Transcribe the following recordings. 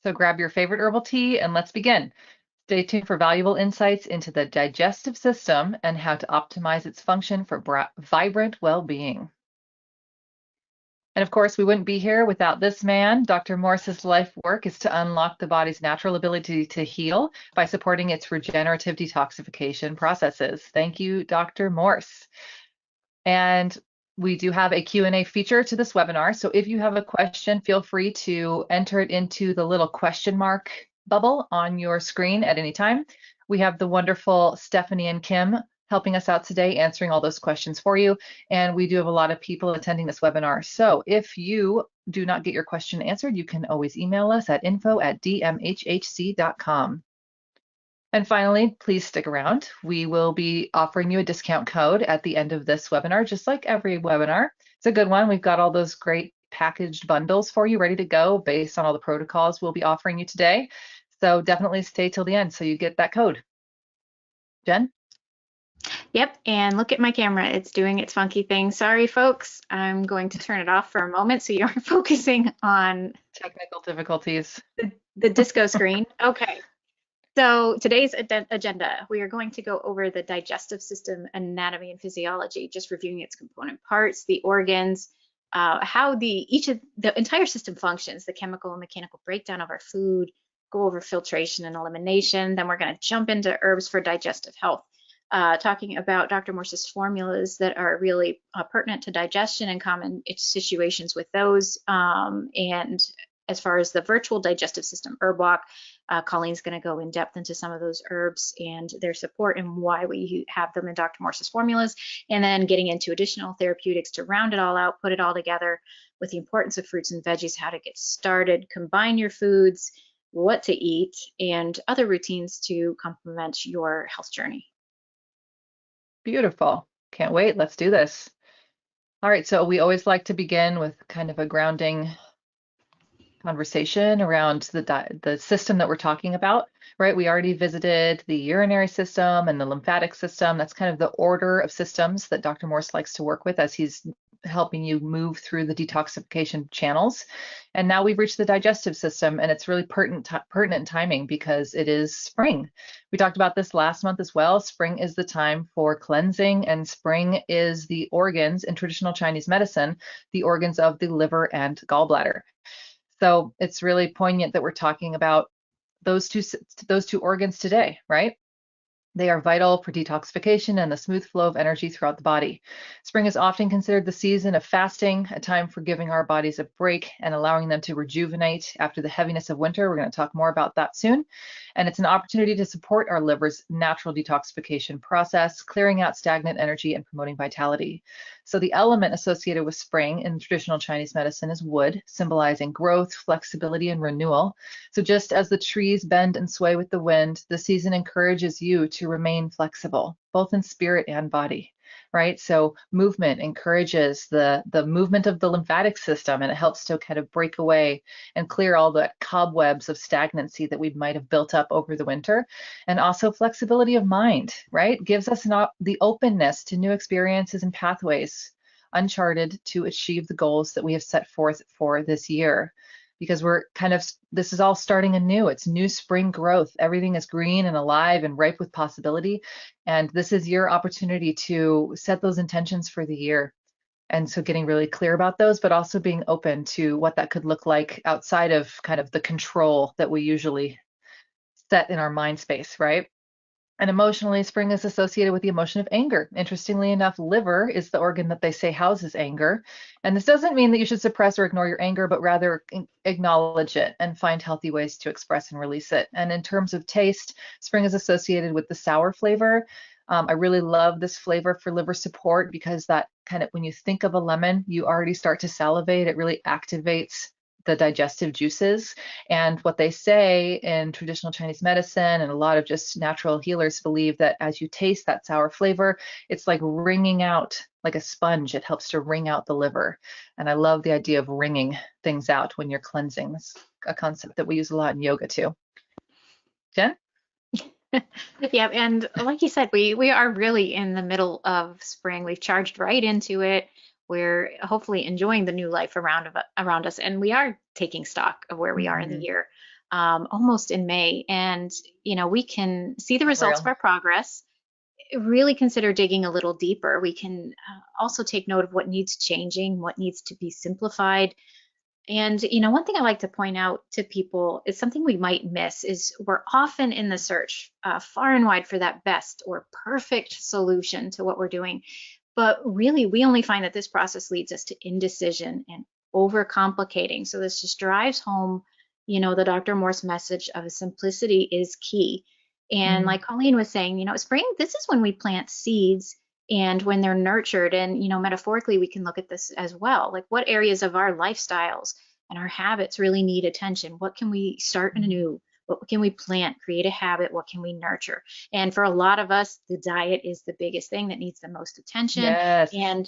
So grab your favorite herbal tea and let's begin. Stay tuned for valuable insights into the digestive system and how to optimize its function for vibrant well-being. And of course, we wouldn't be here without this man. Dr. Morse's life work is to unlock the body's natural ability to heal by supporting its regenerative detoxification processes. Thank you, Dr. Morse. And we do have a Q&A feature to this webinar. So if you have a question, feel free to enter it into the little question mark bubble on your screen at any time. We have the wonderful Stephanie and Kim helping us out today, answering all those questions for you. And we do have a lot of people attending this webinar. So if you do not get your question answered, you can always email us at info@dmhhc.com. And finally, please stick around. We will be offering you a discount code at the end of this webinar, just like every webinar. It's a good one. We've got all those great packaged bundles for you ready to go based on all the protocols we'll be offering you today. So definitely stay till the end so you get that code. Jen? Yep, and look at my camera. It's doing its funky thing. Sorry, folks. I'm going to turn it off for a moment so you're focusing on technical difficulties. The disco screen. Okay. So today's agenda, we are going to go over the digestive system anatomy and physiology, just reviewing its component parts, the organs, how each of the entire system functions, the chemical and mechanical breakdown of our food, go over filtration and elimination. Then we're going to jump into herbs for digestive health, talking about Dr. Morse's formulas that are really pertinent to digestion and common situations with those, and as far as the virtual digestive system herb walk, Colleen's going to go in depth into some of those herbs and their support and why we have them in Dr. Morse's formulas, and then getting into additional therapeutics to round it all out, put it all together with the importance of fruits and veggies, how to get started, combine your foods, what to eat, and other routines to complement your health journey. Beautiful. Can't wait. Let's do this. All right. So we always like to begin with kind of a grounding conversation around the system that we're talking about, right? We already visited the urinary system and the lymphatic system. That's kind of the order of systems that Dr. Morse likes to work with as he's helping you move through the detoxification channels. And now we've reached the digestive system, and it's really pertinent timing because it is spring. We talked about this last month as well. Spring is the time for cleansing, and spring is the organs in traditional Chinese medicine, the organs of the liver and gallbladder. So it's really poignant that we're talking about those two organs today, right? They are vital for detoxification and the smooth flow of energy throughout the body. Spring is often considered the season of fasting, a time for giving our bodies a break and allowing them to rejuvenate after the heaviness of winter. We're going to talk more about that soon. And it's an opportunity to support our liver's natural detoxification process, clearing out stagnant energy and promoting vitality. So the element associated with spring in traditional Chinese medicine is wood, symbolizing growth, flexibility, and renewal. So just as the trees bend and sway with the wind, the season encourages you to remain flexible, both in spirit and body, right? So movement encourages the movement of the lymphatic system, and it helps to kind of break away and clear all the cobwebs of stagnancy that we might have built up over the winter. And also flexibility of mind, right? Gives us the openness to new experiences and pathways uncharted to achieve the goals that we have set forth for this year. Because this is all starting anew. It's new spring growth. Everything is green and alive and ripe with possibility. And this is your opportunity to set those intentions for the year. And so getting really clear about those, but also being open to what that could look like outside of kind of the control that we usually set in our mind space, right? And emotionally, spring is associated with the emotion of anger. Interestingly enough, liver is the organ that they say houses anger. And this doesn't mean that you should suppress or ignore your anger, but rather acknowledge it and find healthy ways to express and release it. And in terms of taste, spring is associated with the sour flavor. I really love this flavor for liver support because that kind of, when you think of a lemon, you already start to salivate. It really activates the digestive juices. And what they say in traditional Chinese medicine and a lot of just natural healers believe that as you taste that sour flavor, it's like wringing out, like a sponge. It helps to wring out the liver. And I love the idea of wringing things out when you're cleansing. That's a concept that we use a lot in yoga too. Jen? Yeah, and like you said, we are really in the middle of spring. We've charged right into it. We're hopefully enjoying the new life around us, and we are taking stock of where we are in the year. almost in May. And, we can see the results of Real. our progress, really consider digging a little deeper. We can also take note of what needs changing, what needs to be simplified. And, one thing I like to point out to people is something we might miss is we're often in the search far and wide for that best or perfect solution to what we're doing. But really, we only find that this process leads us to indecision and overcomplicating. So this just drives home, the Dr. Morse message of simplicity is key. And Mm. like Colleen was saying, spring, this is when we plant seeds and when they're nurtured. And, metaphorically, we can look at this as well. Like, what areas of our lifestyles and our habits really need attention? What can we start anew? What can we plant, create a habit? What can we nurture? And for a lot of us, the diet is the biggest thing that needs the most attention. Yes. And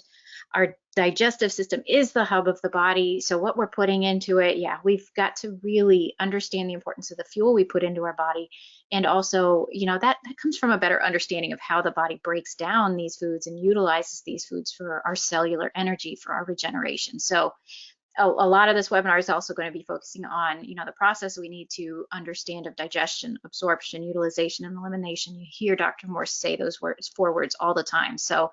our digestive system is the hub of the body. So what we're putting into it, yeah, we've got to really understand the importance of the fuel we put into our body. And also, that comes from a better understanding of how the body breaks down these foods and utilizes these foods for our cellular energy, for our regeneration. So a lot of this webinar is also going to be focusing on, the process we need to understand of digestion, absorption, utilization, and elimination. You hear Dr. Morse say those four words all the time. So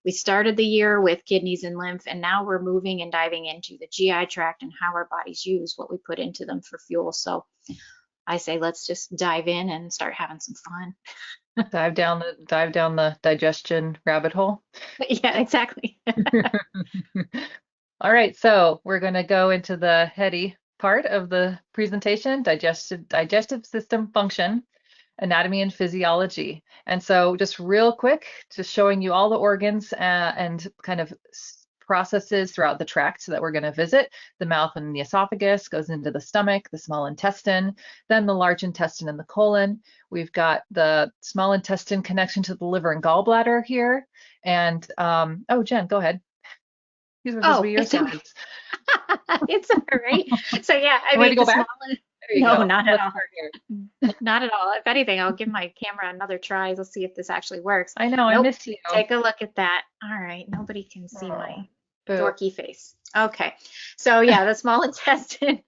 we started the year with kidneys and lymph, and now we're moving and diving into the GI tract and how our bodies use what we put into them for fuel. So I say let's just dive in and start having some fun. Dive down the digestion rabbit hole. Yeah, exactly. All right, so we're going to go into the heady part of the presentation, digestive system function, anatomy and physiology. And so just real quick, just showing you all the organs and kind of processes throughout the tract that we're going to visit. The mouth and the esophagus goes into the stomach, the small intestine, then the large intestine and the colon. We've got the small intestine connection to the liver and gallbladder here. And oh, Jen, go ahead. These were supposed to be Oh, your it's all slides. it's all right. So yeah, I Want to mean go the back? small. There you No, go. not at Let's all. start here. Not at all. If anything, I'll give my camera another try. Let's see if this actually works. I know, I Nope. miss you. Take a look at that. All right. Nobody can see Oh, my boo. dorky face. Okay. So yeah, the small intestine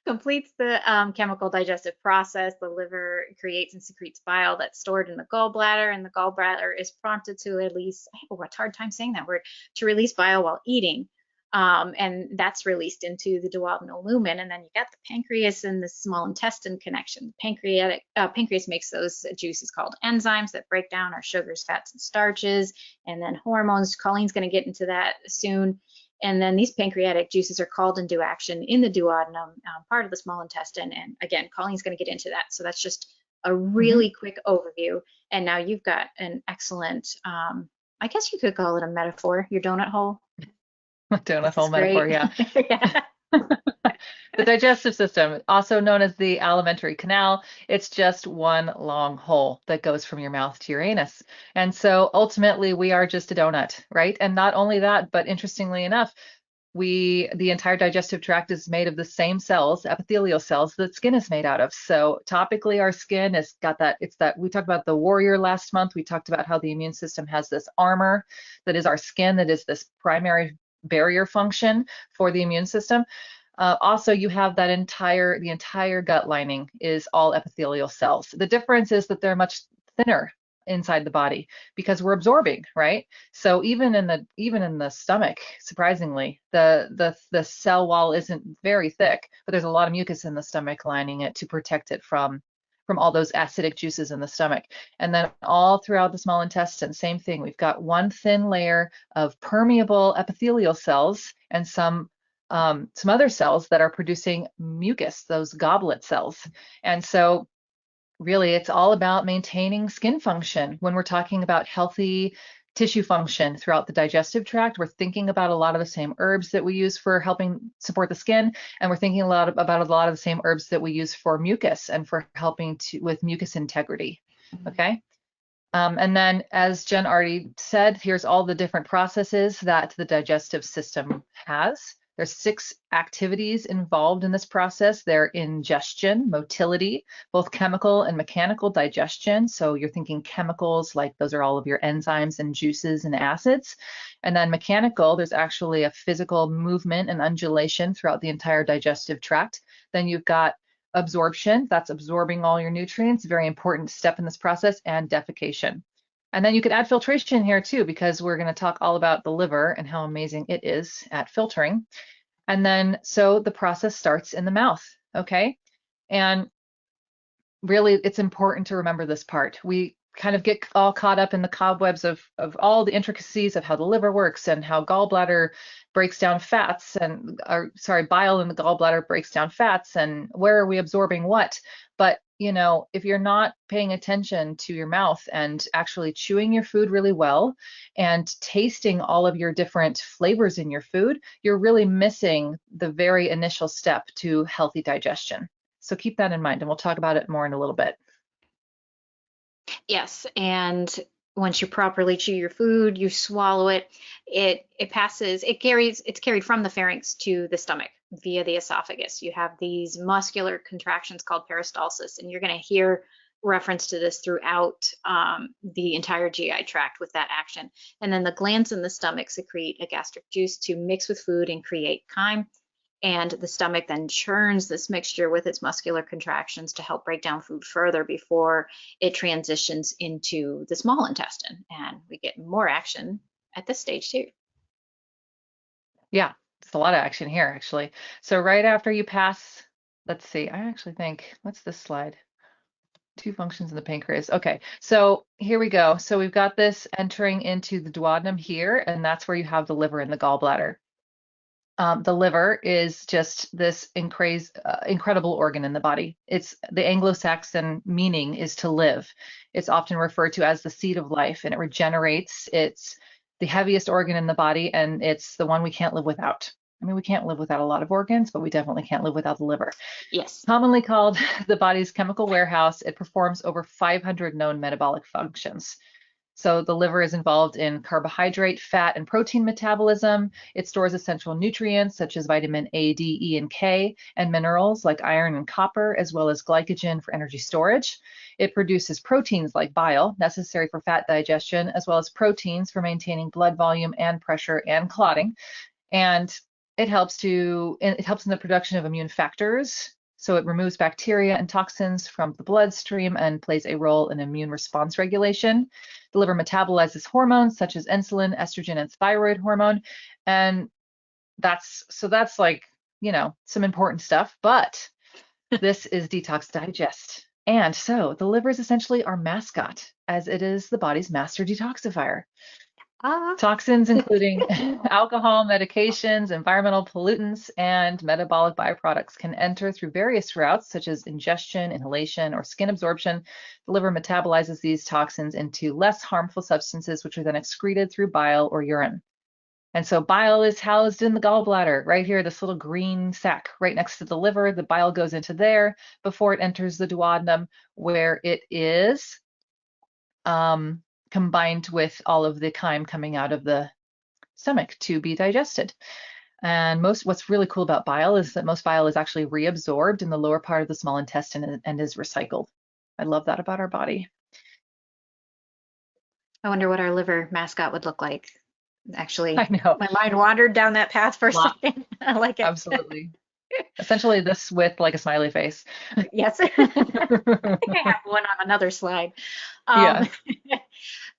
completes the chemical digestive process. The liver creates and secretes bile that's stored in the gallbladder, and the gallbladder is prompted to release, I have a hard time saying that word, to release bile while eating. And that's released into the duodenal lumen. And then you got the pancreas and the small intestine connection. Pancreas makes those juices called enzymes that break down our sugars, fats, and starches, and then hormones. Colleen's going to get into that soon. And then these pancreatic juices are called into action in the duodenum, part of the small intestine. And again, Colleen's going to get into that. So that's just a really quick overview. And now you've got an excellent, I guess you could call it a metaphor, your donut hole. Donut This is hole metaphor, great. yeah. Yeah. The digestive system, also known as the alimentary canal, it's just one long hole that goes from your mouth to your anus. And so ultimately we are just a donut, right? And not only that, but interestingly enough, the entire digestive tract is made of the same cells, epithelial cells, that skin is made out of. So topically, our skin has got that, we talked about the warrior last month. We talked about how the immune system has this armor that is our skin, that is this primary barrier function for the immune system. Also, you have the entire gut lining is all epithelial cells. The difference is that they're much thinner inside the body because we're absorbing, right? So even in the stomach, surprisingly, the cell wall isn't very thick, but there's a lot of mucus in the stomach lining it to protect it from all those acidic juices in the stomach. And then all throughout the small intestine, same thing. We've got one thin layer of permeable epithelial cells and some other cells that are producing mucus, those goblet cells. And so really it's all about maintaining skin function. When we're talking about healthy tissue function throughout the digestive tract, we're thinking about a lot of the same herbs that we use for helping support the skin, and we're thinking about a lot of the same herbs that we use for mucus and for helping with mucus integrity. Okay. And then, as Jen already said, here's all the different processes that the digestive system has. There's 6 activities involved in this process. They're ingestion, motility, both chemical and mechanical digestion. So you're thinking chemicals, like those are all of your enzymes and juices and acids. And then mechanical, there's actually a physical movement and undulation throughout the entire digestive tract. Then you've got absorption, that's absorbing all your nutrients, very important step in this process, and defecation. And then you could add filtration here too, because we're going to talk all about the liver and how amazing it is at filtering. And then, so the process starts in the mouth, okay? And really, it's important to remember this part. We kind of get all caught up in the cobwebs of all the intricacies of how the liver works and how gallbladder breaks down fats and, or sorry, bile in the gallbladder breaks down fats and where are we absorbing what. But, you know, if you're not paying attention to your mouth and actually chewing your food really well and tasting all of your different flavors in your food, you're really missing the very initial step to healthy digestion. So keep that in mind, and we'll talk about it more in a little bit. Yes, and once you properly chew your food, you swallow it, it's carried from the pharynx to the stomach via the esophagus. You have these muscular contractions called peristalsis, and you're going to hear reference to this throughout the entire GI tract with that action. And then the glands in the stomach secrete a gastric juice to mix with food and create chyme. And the stomach then churns this mixture with its muscular contractions to help break down food further before it transitions into the small intestine. And we get more action at this stage too. Yeah, it's a lot of action here, actually. So right after you pass, let's see, I actually think, what's this slide? Two functions in the pancreas. Okay, so here we go. So we've got this entering into the duodenum here, and that's where you have the liver and the gallbladder. The liver is just this incredible organ in the body. It's the Anglo-Saxon meaning is to live. It's often referred to as the seat of life, and it regenerates. It's the heaviest organ in the body, and it's the one we can't live without. I mean, we can't live without a lot of organs, but we definitely can't live without the liver. Yes. Commonly called the body's chemical warehouse, it performs over 500 known metabolic functions. So the liver is involved in carbohydrate, fat, and protein metabolism. It stores essential nutrients such as vitamin A, D, E, and K, and minerals like iron and copper, as well as glycogen for energy storage. It produces proteins like bile, necessary for fat digestion, as well as proteins for maintaining blood volume and pressure and clotting. And it helps in the production of immune factors. So it removes bacteria and toxins from the bloodstream and plays a role in immune response regulation. The liver metabolizes hormones such as insulin, estrogen, and thyroid hormone. And that's like, you know, some important stuff, but this is Detox Digest. And so the liver is essentially our mascot, as it is the body's master detoxifier. Toxins including alcohol, medications, environmental pollutants, and metabolic byproducts can enter through various routes such as ingestion, inhalation, or skin absorption. The liver metabolizes these toxins into less harmful substances, which are then excreted through bile or urine. And so bile is housed in the gallbladder, right here, this little green sac right next to the liver. The bile goes into there before it enters the duodenum, where it is combined with all of the chyme coming out of the stomach to be digested. And what's really cool about bile is that most bile is actually reabsorbed in the lower part of the small intestine and is recycled. I love that about our body. I wonder what our liver mascot would look like. Actually, I know. my mind wandered down that path for a second. I like it. Absolutely. Essentially this with like a smiley face. Yes. I think I have one on another slide. Yeah.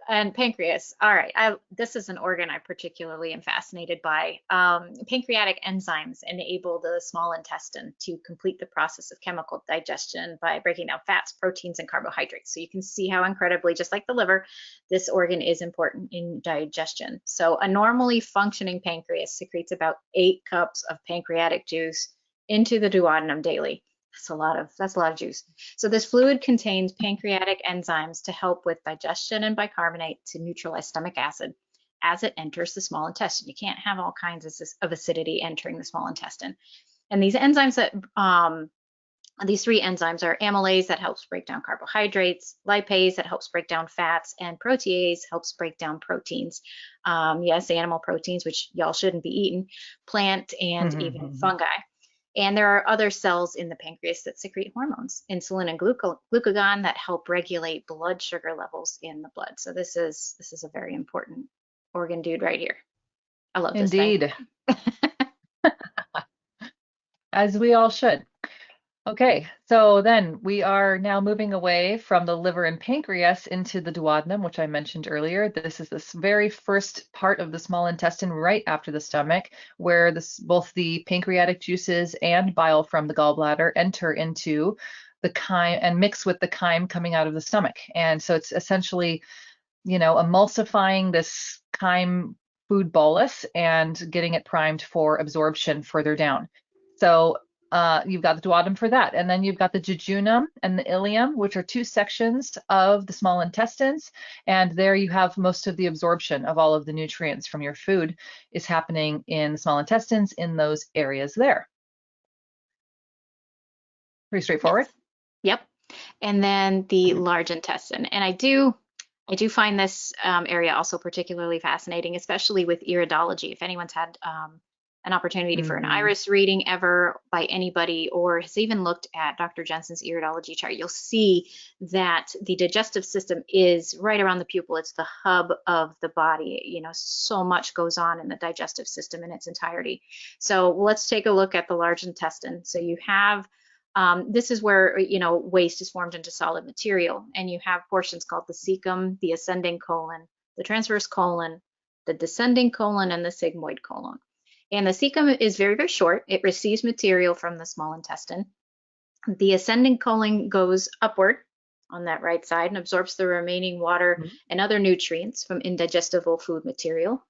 And pancreas. All right. This is an organ I particularly am fascinated by. Pancreatic enzymes enable the small intestine to complete the process of chemical digestion by breaking down fats, proteins, and carbohydrates. So you can see how incredibly, just like the liver, this organ is important in digestion. So a normally functioning pancreas secretes about 8 cups of pancreatic juice into the duodenum daily. That's a lot of juice. So this fluid contains pancreatic enzymes to help with digestion and bicarbonate to neutralize stomach acid as it enters the small intestine. You can't have all kinds of acidity entering the small intestine. And these enzymes these 3 enzymes are amylase that helps break down carbohydrates, lipase that helps break down fats, and protease helps break down proteins. Yes, animal proteins, which y'all shouldn't be eating, plant and even fungi. And there are other cells in the pancreas that secrete hormones, insulin and glucagon, that help regulate blood sugar levels in the blood. So this is a very important organ dude right here. I love this thing. Indeed. As we all should. Okay, so then we are now moving away from the liver and pancreas into the duodenum, which I mentioned earlier. This is this very first part of the small intestine right after the stomach, where both the pancreatic juices and bile from the gallbladder enter into the chyme and mix with the chyme coming out of the stomach. And so it's essentially, emulsifying this chyme food bolus and getting it primed for absorption further down. So you've got the duodenum for that. And then you've got the jejunum and the ileum, which are two sections of the small intestines. And there you have most of the absorption of all of the nutrients from your food is happening in the small intestines in those areas there. Pretty straightforward. Yep. And then the large intestine. And I do find this area also particularly fascinating, especially with iridology. If anyone's had an opportunity for an Mhm. iris reading ever by anybody, or has even looked at Dr. Jensen's iridology chart, you'll see that the digestive system is right around the pupil. It's the hub of the body. So much goes on in the digestive system in its entirety. So let's take a look at the large intestine. So you have this is where waste is formed into solid material, and you have portions called the cecum, the ascending colon, the transverse colon, the descending colon, and the sigmoid colon. And the cecum is very, very short. It receives material from the small intestine. The ascending colon goes upward on that right side and absorbs the remaining water and other nutrients from indigestible food material,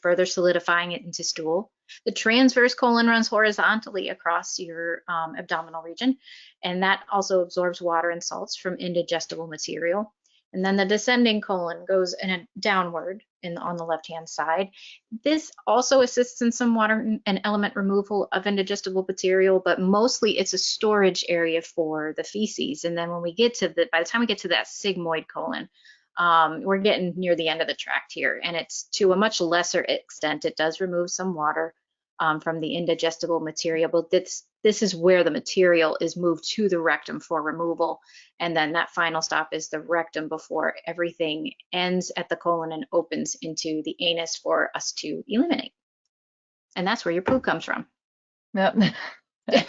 further solidifying it into stool. The transverse colon runs horizontally across your abdominal region, and that also absorbs water and salts from indigestible material. And then the descending colon goes in a downward on the left-hand side. This also assists in some water and element removal of indigestible material, but mostly it's a storage area for the feces. And then when we get to by the time we get to that sigmoid colon, we're getting near the end of the tract here, and it's to a much lesser extent. It does remove some water from the indigestible material, but this is where the material is moved to the rectum for removal. And then that final stop is the rectum before everything ends at the colon and opens into the anus for us to eliminate. And that's where your poop comes from. Yep.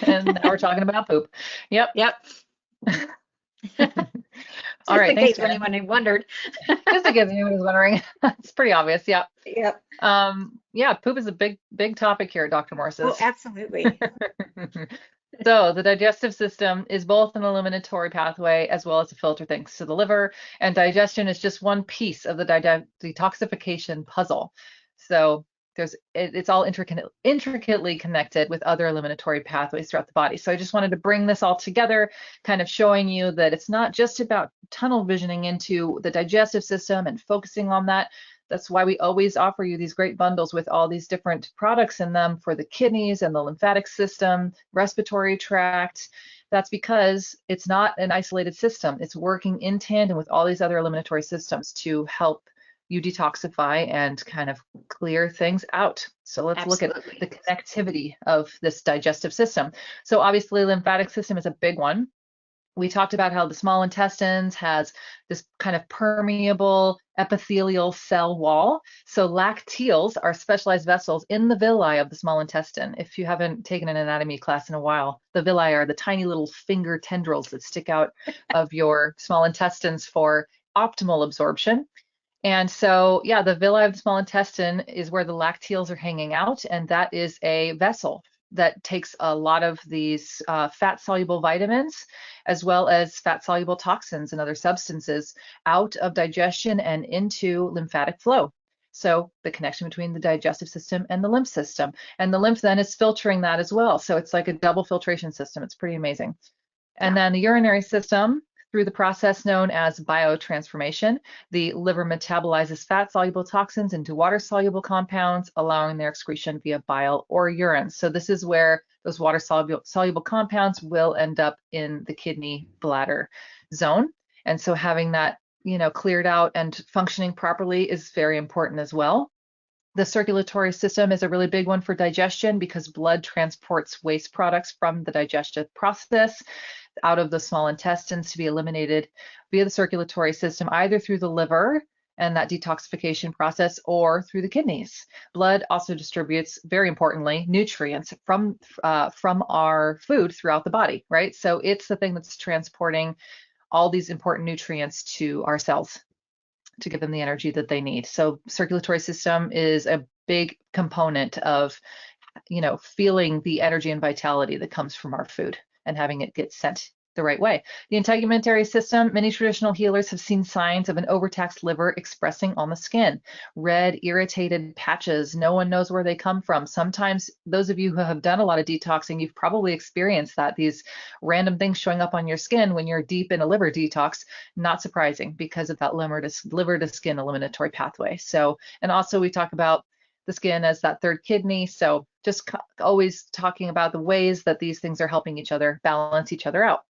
And now we're talking about poop. Yep. Yep. All Just right. in Thanks, case Jenn. anyone wondered. Just in case anyone was wondering, it's pretty obvious. Yeah. Yep. Yeah, poop is a big topic here at Dr. Oh, Morse's. absolutely. So the digestive system is both an eliminatory pathway as well as a filter thanks to the liver, and digestion is just one piece of the detoxification puzzle. So it's all intricately connected with other eliminatory pathways throughout the body. So I just wanted to bring this all together, kind of showing you that it's not just about tunnel visioning into the digestive system and focusing on that. That's why we always offer you these great bundles with all these different products in them for the kidneys and the lymphatic system, respiratory tract. That's because it's not an isolated system. It's working in tandem with all these other eliminatory systems to help you detoxify and kind of clear things out. So let's look at Absolutely. the connectivity of this digestive system. So obviously, lymphatic system is a big one. We talked about how the small intestines has this kind of permeable epithelial cell wall. So lacteals are specialized vessels in the villi of the small intestine. If you haven't taken an anatomy class in a while, the villi are the tiny little finger tendrils that stick out of your small intestines for optimal absorption. And so, yeah, the villi of the small intestine is where the lacteals are hanging out, and that is a vessel that takes a lot of these fat-soluble vitamins, as well as fat-soluble toxins and other substances out of digestion and into lymphatic flow. So the connection between the digestive system and the lymph system. And the lymph then is filtering that as well. So it's like a double filtration system. It's pretty amazing. And Yeah. then the urinary system, through the process known as biotransformation, the liver metabolizes fat-soluble toxins into water-soluble compounds, allowing their excretion via bile or urine. So this is where those water-soluble compounds will end up in the kidney bladder zone. And so having that, cleared out and functioning properly is very important as well. The circulatory system is a really big one for digestion because blood transports waste products from the digestive process out of the small intestines to be eliminated via the circulatory system, either through the liver and that detoxification process, or through the kidneys. Blood also distributes, very importantly, nutrients from our food throughout the body, right? So it's the thing that's transporting all these important nutrients to our cells to give them the energy that they need. So circulatory system is a big component of, feeling the energy and vitality that comes from our food and having it get sent the right way. The integumentary system, many traditional healers have seen signs of an overtaxed liver expressing on the skin. Red, irritated patches, no one knows where they come from. Sometimes those of you who have done a lot of detoxing, you've probably experienced that, these random things showing up on your skin when you're deep in a liver detox. Not surprising because of that liver to skin eliminatory pathway. So, and also we talk about the skin as that third kidney. So just always talking about the ways that these things are helping each other balance each other out.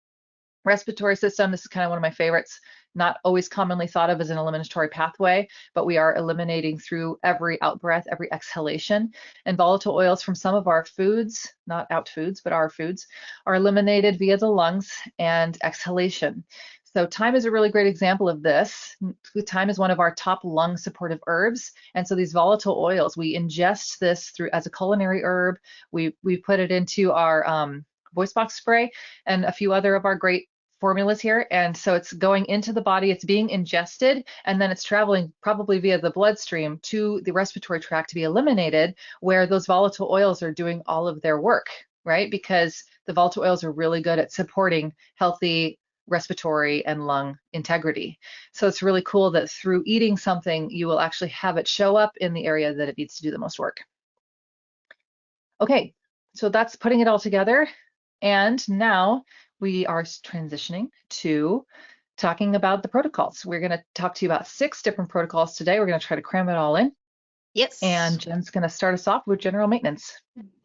Respiratory system, this is kind of one of my favorites, not always commonly thought of as an eliminatory pathway, but we are eliminating through every out breath, every exhalation. And volatile oils from some of our foods, not out foods, but our foods, are eliminated via the lungs and exhalation. So thyme is a really great example of this. Thyme is one of our top lung supportive herbs. And so these volatile oils, we ingest this through as a culinary herb. We put it into our voice box spray and a few other of our great formulas here. And so it's going into the body, it's being ingested, and then it's traveling probably via the bloodstream to the respiratory tract to be eliminated, where those volatile oils are doing all of their work, right? Because the volatile oils are really good at supporting healthy respiratory and lung integrity. So it's really cool that through eating something, you will actually have it show up in the area that it needs to do the most work. Okay, so that's putting it all together. And now we are transitioning to talking about the protocols. We're going to talk to you about 6 different protocols today. We're going to try to cram it all in. Yes. And Jenn's going to start us off with general maintenance.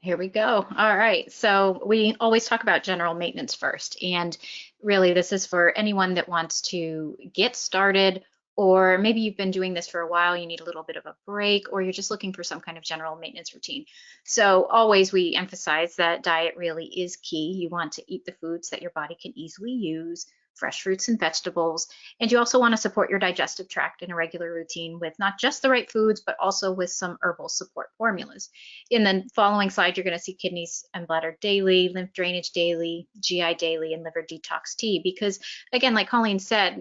Here we go. All right. So we always talk about general maintenance first. And really, this is for anyone that wants to get started, or maybe you've been doing this for a while, you need a little bit of a break, or you're just looking for some kind of general maintenance routine. So always we emphasize that diet really is key. You want to eat the foods that your body can easily use, fresh fruits and vegetables. And you also want to support your digestive tract in a regular routine with not just the right foods, but also with some herbal support formulas. In the following slide, you're going to see kidneys and bladder daily, lymph drainage daily, GI daily, and liver detox tea. Because again, like Colleen said,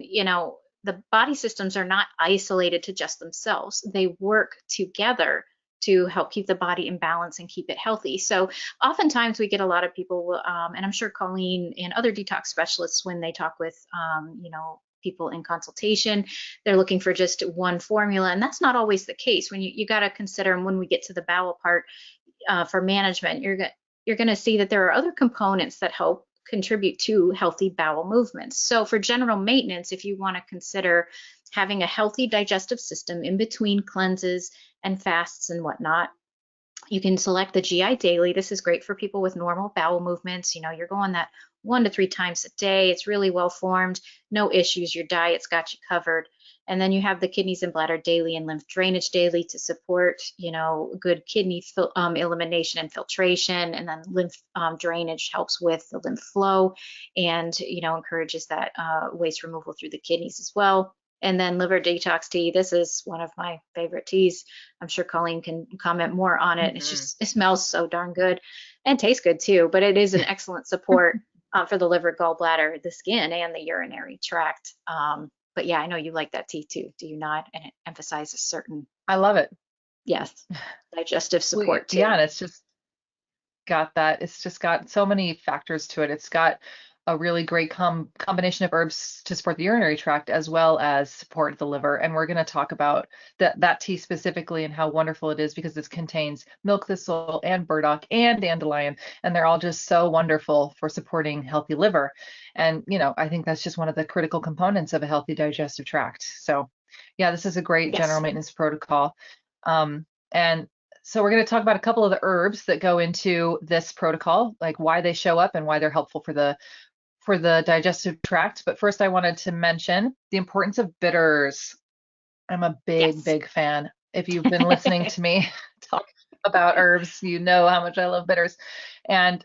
the body systems are not isolated to just themselves. They work together to help keep the body in balance and keep it healthy. So oftentimes we get a lot of people, and I'm sure Colleen and other detox specialists, when they talk with, people in consultation, they're looking for just one formula, and that's not always the case. When you got to consider, and when we get to the bowel part for management, you're going to see that there are other components that help contribute to healthy bowel movements. So for general maintenance, if you want to consider having a healthy digestive system in between cleanses and fasts and whatnot, you can select the GI daily. This is great for people with normal bowel movements. You're going that 1 to 3 times a day. It's really well formed, no issues. Your diet's got you covered. And then you have the kidneys and bladder daily and lymph drainage daily to support, good kidney elimination and filtration. And then lymph drainage helps with the lymph flow and, encourages that waste removal through the kidneys as well. And then liver detox tea. This is one of my favorite teas. I'm sure Colleen can comment more on it. Mm-hmm. It smells so darn good and tastes good too, but it is an excellent support for the liver, gallbladder, the skin, and the urinary tract. But yeah, I know you like that tea too, do you not? And it emphasizes certain, I love it. yes, digestive support too. Yeah, and it's just got so many factors to it. It's got a really great combination of herbs to support the urinary tract as well as support the liver. And we're going to talk about that tea specifically and how wonderful it is, because it contains milk thistle and burdock and dandelion, and they're all just so wonderful for supporting healthy liver. And, I think that's just one of the critical components of a healthy digestive tract. So yeah, this is a great general maintenance protocol. And so we're going to talk about a couple of the herbs that go into this protocol, like why they show up and why they're helpful for the digestive tract. But first I wanted to mention the importance of bitters. I'm a big fan. If you've been listening to me talk about herbs, you know how much I love bitters. And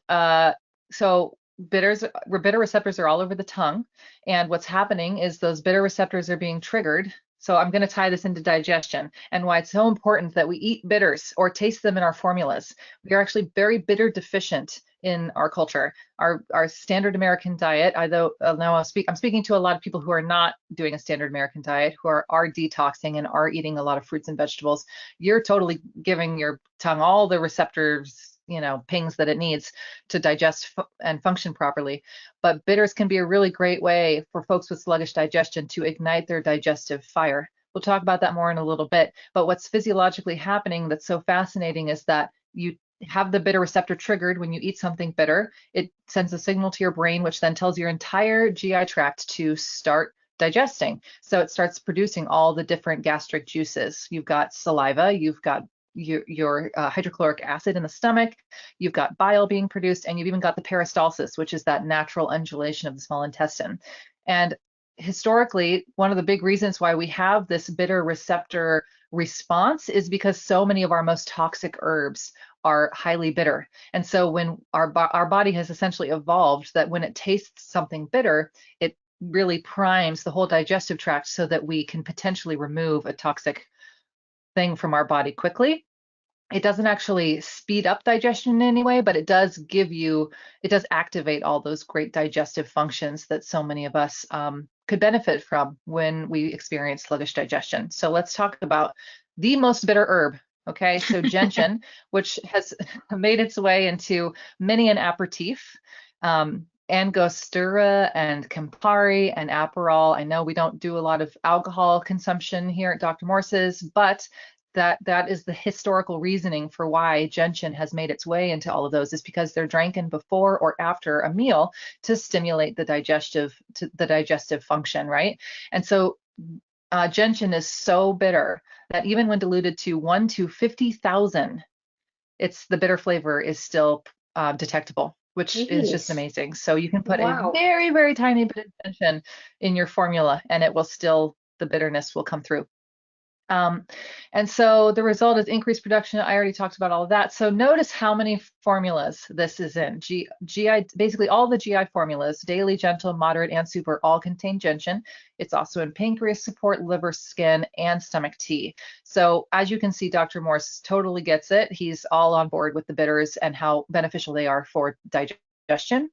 so bitter receptors are all over the tongue. And what's happening is those bitter receptors are being triggered So I'm going to tie this into digestion and why it's so important that we eat bitters or taste them in our formulas. We are actually very bitter deficient in our culture. Our standard American diet, although now I'm speaking to a lot of people who are not doing a standard American diet, who are detoxing and are eating a lot of fruits and vegetables. You're totally giving your tongue all the receptors, pings that it needs to digest and function properly. But bitters can be a really great way for folks with sluggish digestion to ignite their digestive fire. We'll talk about that more in a little bit. But what's physiologically happening that's so fascinating is that you have the bitter receptor triggered when you eat something bitter. It sends a signal to your brain, which then tells your entire GI tract to start digesting. So it starts producing all the different gastric juices. You've got saliva, you've got your hydrochloric acid in the stomach, you've got bile being produced, and you've even got the peristalsis, which is that natural undulation of the small intestine. And historically, one of the big reasons why we have this bitter receptor response is because so many of our most toxic herbs are highly bitter. And so when our body has essentially evolved that when it tastes something bitter, it really primes the whole digestive tract so that we can potentially remove a toxic thing from our body quickly. It doesn't actually speed up digestion in any way, but it does activate all those great digestive functions that so many of us could benefit from when we experience sluggish digestion. So let's talk about the most bitter herb. Okay, so gentian, which has made its way into many an aperitif. Angostura and Campari and Aperol. I know we don't do a lot of alcohol consumption here at Dr. Morse's, but that is the historical reasoning for why gentian has made its way into all of those, is because they're drinking before or after a meal to stimulate the digestive function, right? And so gentian is so bitter that even when diluted to 1 to 50,000, the bitter flavor is still detectable, which is just amazing. So you can put a very, very tiny bit of gentian in your formula and the bitterness will come through. And so the result is increased production. I already talked about all of that. So notice how many formulas this is in. GI, basically all the GI formulas, daily, gentle, moderate, and super, all contain gentian. It's also in pancreas support, liver, skin, and stomach tea. So as you can see, Dr. Morse totally gets it. He's all on board with the bitters and how beneficial they are for digestion.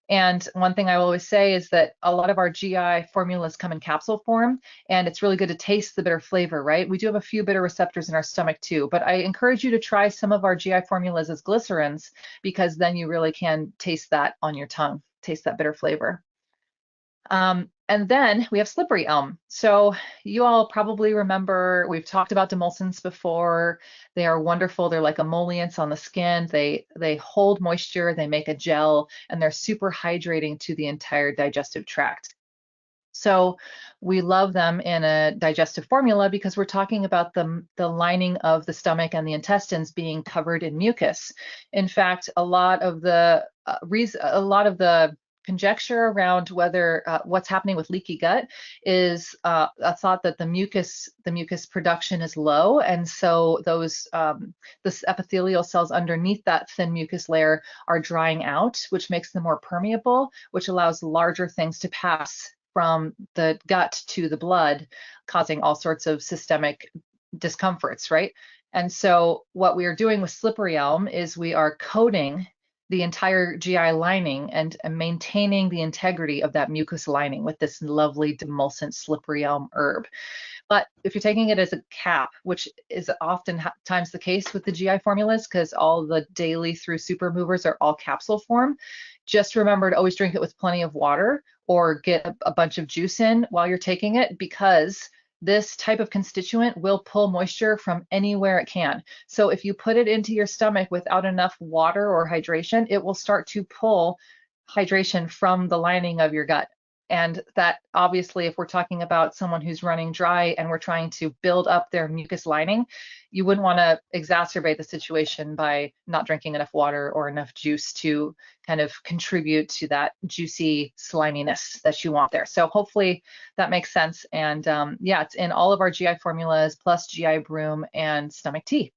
And one thing I will always say is that a lot of our GI formulas come in capsule form, and it's really good to taste the bitter flavor, right? We do have a few bitter receptors in our stomach too, but I encourage you to try some of our GI formulas as glycerins, because then you really can taste that on your tongue, taste that bitter flavor. And then we have slippery elm. So you all probably remember, we've talked about demulcents before. They are wonderful. They're like emollients on the skin. They hold moisture, they make a gel, and they're super hydrating to the entire digestive tract. So we love them in a digestive formula because we're talking about the lining of the stomach and the intestines being covered in mucus. In fact, a lot of the conjecture around whether what's happening with leaky gut is a thought that the mucus production is low, and so those the epithelial cells underneath that thin mucus layer are drying out, which makes them more permeable, which allows larger things to pass from the gut to the blood, causing all sorts of systemic discomforts, right? And so what we are doing with slippery elm is we are coating the entire GI lining and maintaining the integrity of that mucus lining with this lovely demulcent slippery elm herb. But if you're taking it as a cap, which is oftentimes the case with the GI formulas, because all the daily through super movers are all capsule form, just remember to always drink it with plenty of water or get a bunch of juice in while you're taking it, because this type of constituent will pull moisture from anywhere it can. So if you put it into your stomach without enough water or hydration, it will start to pull hydration from the lining of your gut. And that obviously, if we're talking about someone who's running dry and we're trying to build up their mucus lining, you wouldn't want to exacerbate the situation by not drinking enough water or enough juice to kind of contribute to that juicy sliminess that you want there. So hopefully that makes sense. And yeah, it's in all of our GI formulas plus GI Broom and stomach tea.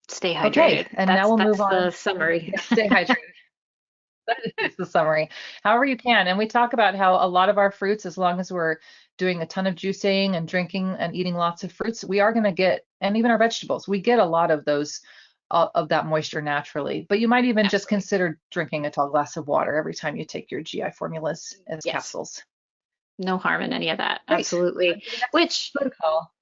Stay hydrated. Okay, and now we'll move on. That's the summary. Yeah, stay hydrated. That is the summary. However you can. And we talk about how a lot of our fruits, as long as we're doing a ton of juicing and drinking and eating lots of fruits, we are going to get, and even our vegetables, we get a lot of those, of that moisture naturally. But you might even just Absolutely. consider drinking a tall glass of water every time you take your GI formulas as Yes. capsules. No harm in any of that. Great. On Absolutely. to the next Which, protocol.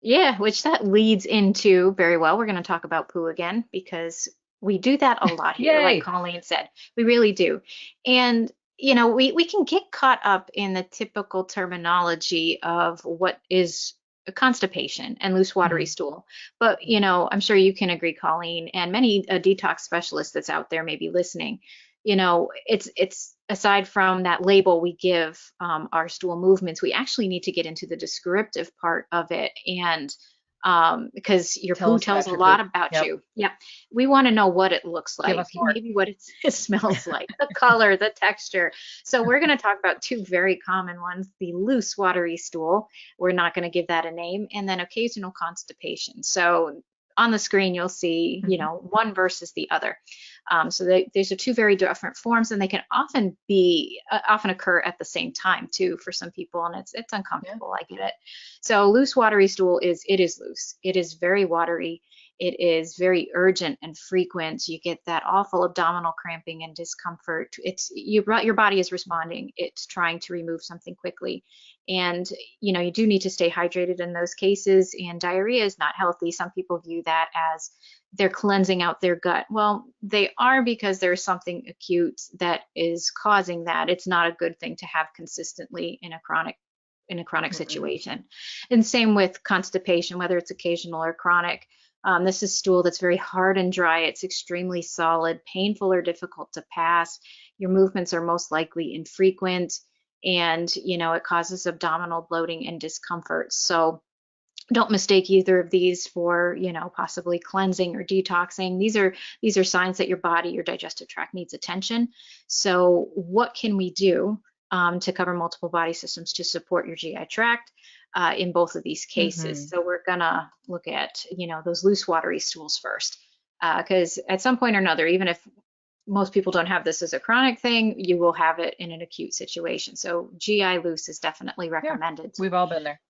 yeah, which that leads into very well. We're going to talk about poo again because we do that a lot here, like Yay. Colleen said. We really do. And, we can get caught up in the typical terminology of what is a constipation and loose watery Mhm. stool. But, I'm sure you can agree, Colleen, and many detox specialists that's out there may be listening. It's aside from that label we give our stool movements, we actually need to get into the descriptive part of it, and because your Tell poo us tells about a your lot poop. about Yep. you. Yep. We want to know what it looks Give like, us more. maybe what it smells like, the color, the texture. So we're going to talk about two very common ones: the loose watery stool. We're not going to give that a name, and then occasional constipation. So on the screen, you'll see, Mhm. one versus the other. These are two very different forms, and they can often occur at the same time too for some people, and it's Yeah. uncomfortable. I get it. So loose watery stool is loose. It is very watery. It is very urgent and frequent. You get that awful abdominal cramping and discomfort. Your body is responding. It's trying to remove something quickly, and you do need to stay hydrated in those cases. And diarrhea is not healthy. Some people view that as they're cleansing out their gut. Well, they are, because there's something acute that is causing that. It's not a good thing to have consistently in a chronic Mm-mm. situation. And same with constipation, whether it's occasional or chronic. This is stool that's very hard and dry. It's extremely solid, painful or difficult to pass. Your movements are most likely infrequent, and it causes abdominal bloating and discomfort. So don't mistake either of these for, possibly cleansing or detoxing. These are signs that your body, your digestive tract needs attention. So what can we do to cover multiple body systems to support your GI tract in both of these cases? Mhm. So we're gonna look at, those loose watery stools first, because at some point or another, even if most people don't have this as a chronic thing, you will have it in an acute situation. So GI loose is definitely Yeah. recommended. We've all been there.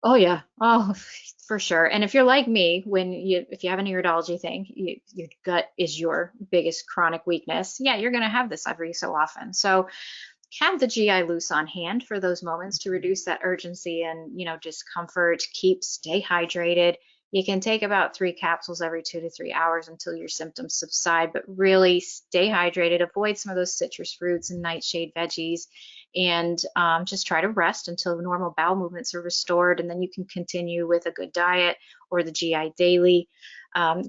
Oh yeah. Oh, for sure. And if you're like me, if you have an iridology thing, your gut is your biggest chronic weakness. Yeah, you're going to have this every so often. So have the GI loose on hand for those moments to Mhm. reduce that urgency and, discomfort. Stay hydrated. You can take about 3 capsules every 2 to 3 hours until your symptoms subside, but really stay hydrated. Avoid some of those citrus fruits and nightshade veggies, and just try to rest until normal bowel movements are restored. And then you can continue with a good diet or the GI daily.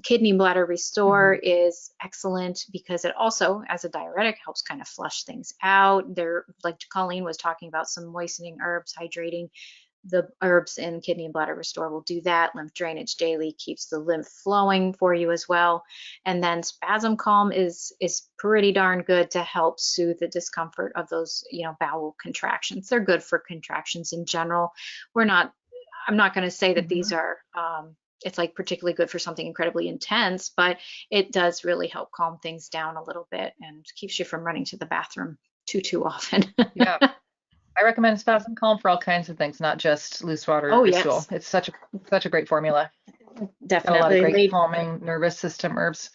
Kidney and bladder restore Mhm. is excellent because it also, as a diuretic, helps kind of flush things out. There, like Colleen was talking about, some moistening herbs, hydrating. The herbs in kidney and bladder restore will do that. Lymph drainage daily keeps the lymph flowing for you as well. And then spasm calm is pretty darn good to help soothe the discomfort of those, bowel contractions. They're good for contractions in general. We're not I'm not going to say that these Mhm. are, it's like particularly good for something incredibly intense, but it does really help calm things down a little bit and keeps you from running to the bathroom too often. Yeah. I recommend Spasm Calm for all kinds of things, not just loose Oh, water stool. yes, It's such a great formula. Got a lot of definitely. great calming nervous system herbs.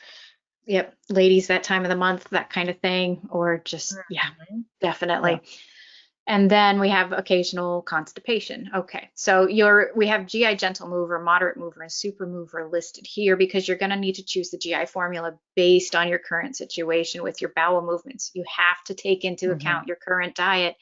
Yep, ladies, that time of the month, that kind of thing, or just, yeah, Mhm. Yeah. definitely. And then we have occasional constipation. Okay, so we have GI gentle mover, moderate mover, and super mover listed here because you're going to need to choose the GI formula based on your current situation with your bowel movements. You have to take into Mhm. account your current diet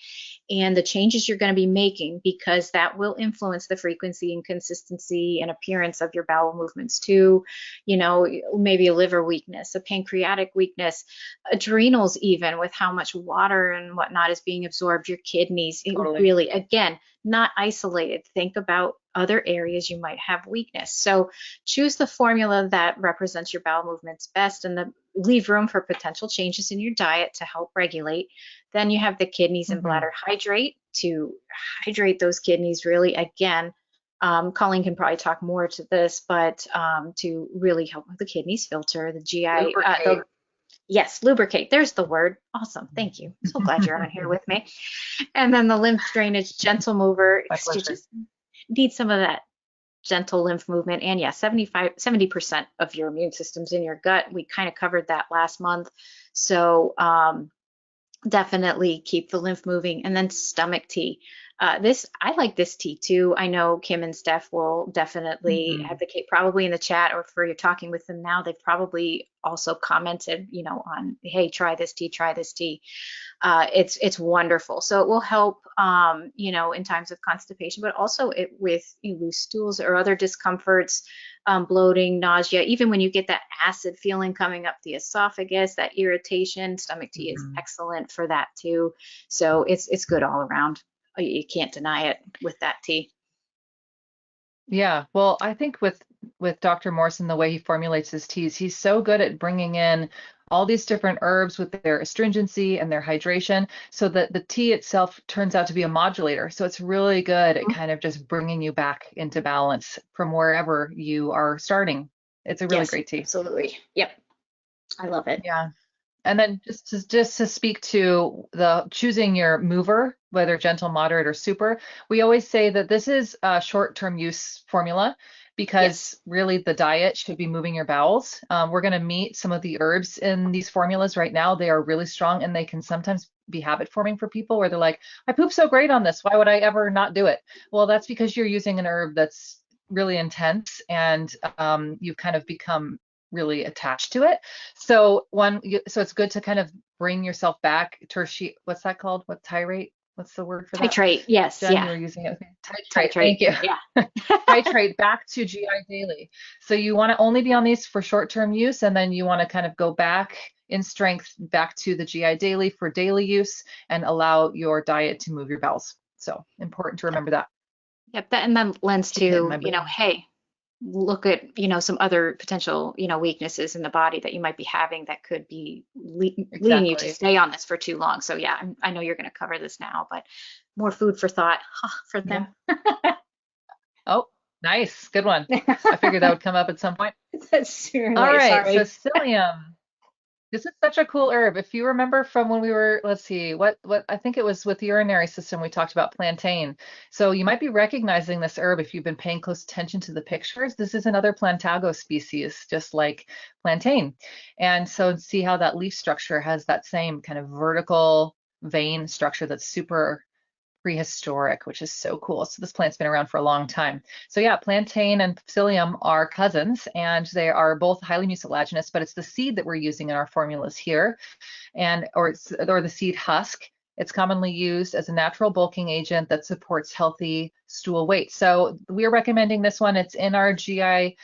and the changes you're going to be making, because that will influence the frequency and consistency and appearance of your bowel movements too. Maybe a liver weakness, a pancreatic weakness, adrenals, even with how much water and whatnot is being absorbed, your kidneys. It Totally. really, again, not isolated. Think about other areas you might have weakness. So choose the formula that represents your bowel movements best, and leave room for potential changes in your diet to help regulate. Then you have the kidneys and Mhm. bladder hydrate to hydrate those kidneys really, again. Colleen can probably talk more to this, but to really help with the kidneys filter, the GI, Lubricate. Yes, lubricate. There's the word. Awesome. Thank you. So glad you're on here with me. And then the lymph drainage gentle mover, My 'cause you pleasure. just need some of that gentle lymph movement. And yeah, 70% of your immune system's in your gut. We kind of covered that last month. So definitely keep the lymph moving. And then stomach tea. I like this tea too. I know Kim and Steph will definitely Mhm. advocate, probably in the chat, or for you talking with them now, they've probably also commented, on, hey, try this tea, try this tea. It's wonderful. So it will help, in times of constipation, but also with loose stools or other discomforts, bloating, nausea, even when you get that acid feeling coming up the esophagus, that irritation, stomach tea is Mhm. excellent for that too. So it's good all around. You can't deny it with that tea. Yeah, well, I think with Dr. Morse and the way he formulates his teas, he's so good at bringing in all these different herbs with their astringency and their hydration, so that the tea itself turns out to be a modulator. So it's really good at kind of just bringing you back into balance from wherever you are starting. It's a really Yes, great tea. absolutely. Yep, I love it. Yeah. And then just to speak to the choosing your mover, whether gentle, moderate, or super, we always say that this is a short-term use formula Yes. because really the diet should be moving your bowels. We're going to meet some of the herbs in these formulas right now. They are really strong and they can sometimes be habit forming for people where they're like, I poop so great on this. Why would I ever not do it? Well, that's because you're using an herb that's really intense and you've kind of become really attached to it. So it's good to kind of bring yourself back. Tertiary, what's that called? What tirate? What's the word for that? Titrate. Yes. Jenn, Yeah. you were using it. Okay. Titrate. Titrate. Thank you. Yeah. Titrate back to GI daily. So you want to only be on these for short-term use, and then you want to kind of go back in strength back to the GI daily for daily use and allow your diet to move your bowels. So important to remember that. Yep, that and then lends Keep hitting my to, brain. hey, look at, some other potential, weaknesses in the body that you might be having that could be leading you to Exactly. stay on this for too long. So yeah, I know you're going to cover this now, but more food for thought for Yeah. them. Oh, nice. Good one. I figured that would come up at some point. That's super All late. right, so Sorry. psyllium. This is such a cool herb. If you remember from when we were, let's see, what I think it was with the urinary system, we talked about plantain. So you might be recognizing this herb if you've been paying close attention to the pictures. This is another plantago species, just like plantain. And so see how that leaf structure has that same kind of vertical vein structure that's super prehistoric, which is so cool. So this plant's been around for a long time. So yeah, plantain and psyllium are cousins, and they are both highly mucilaginous, but it's the seed that we're using in our formulas here, and or the seed husk. It's commonly used as a natural bulking agent that supports healthy stool weight. So we're recommending this one. It's in our GI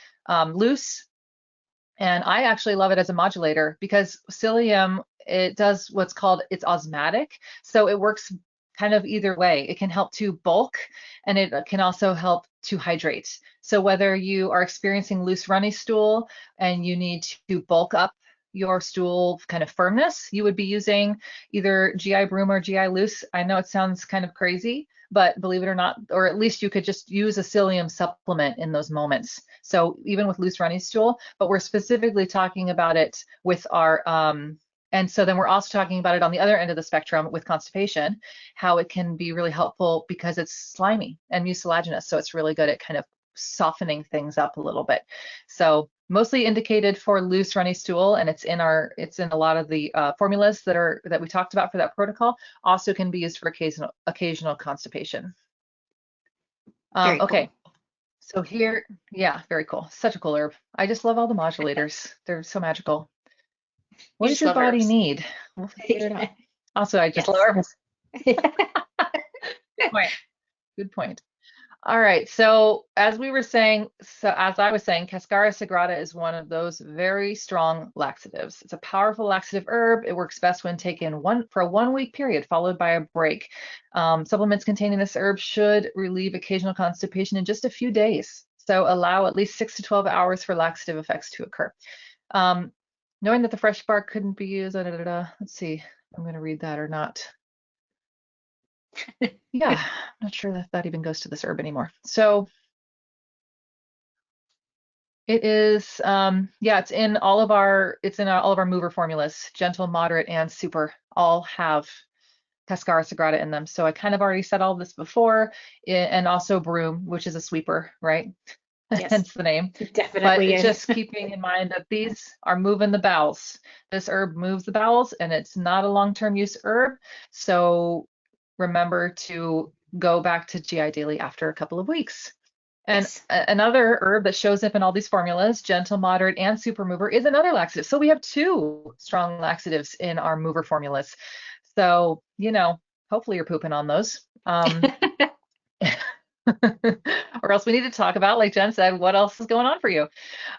loose, and I actually love it as a modulator because psyllium, it does what's called, it's osmotic. So it works kind of either way. It can help to bulk and it can also help to hydrate. So whether you are experiencing loose runny stool and you need to bulk up your stool kind of firmness, you would be using either GI Broom or GI Loose. I know it sounds kind of crazy, but believe it or not, or at least you could just use a psyllium supplement in those moments. So even with loose runny stool, but we're specifically talking about it with our, and so then we're also talking about it on the other end of the spectrum with constipation, how it can be really helpful because it's slimy and mucilaginous. So it's really good at kind of softening things up a little bit. So mostly indicated for loose runny stool, and it's in a lot of the formulas that we talked about for that protocol. Also can be used for occasional constipation. Very cool. Okay, so here, yeah, very cool. Such a cool herb. I just love all the modulators. They're so magical. You What does just your love body herbs. need? We'll figure it out. Also, I just love Yes. herbs. Good point. Good point. All right. So as we were saying, so as I was saying, Cascara sagrada is one of those very strong laxatives. It's a powerful laxative herb. It works best when taken for a 1 week period, followed by a break. Supplements containing this herb should relieve occasional constipation in just a few days. So allow at least 6 to 12 hours for laxative effects to occur. Um, knowing that the fresh bark couldn't be used, let's see, I'm going to read that or not. Yeah, I'm not sure that even goes to this herb anymore. So It is, yeah, it's in all of our mover formulas. Gentle, moderate, and super all have Cascara Sagrada in them. So I kind of already said all this before, and also broom, which is a sweeper, right? Yes, Hence the name. But definitely it's is. just keeping in mind that these are moving the bowels. This herb moves the bowels, and it's not a long-term use herb. So remember to go back to GI Daily after a couple of weeks. And Yes. another herb that shows up in all these formulas, gentle, moderate, and super mover, is another laxative. So we have two strong laxatives in our mover formulas. So, hopefully you're pooping on those. Or else we need to talk about, like Jenn said, what else is going on for you.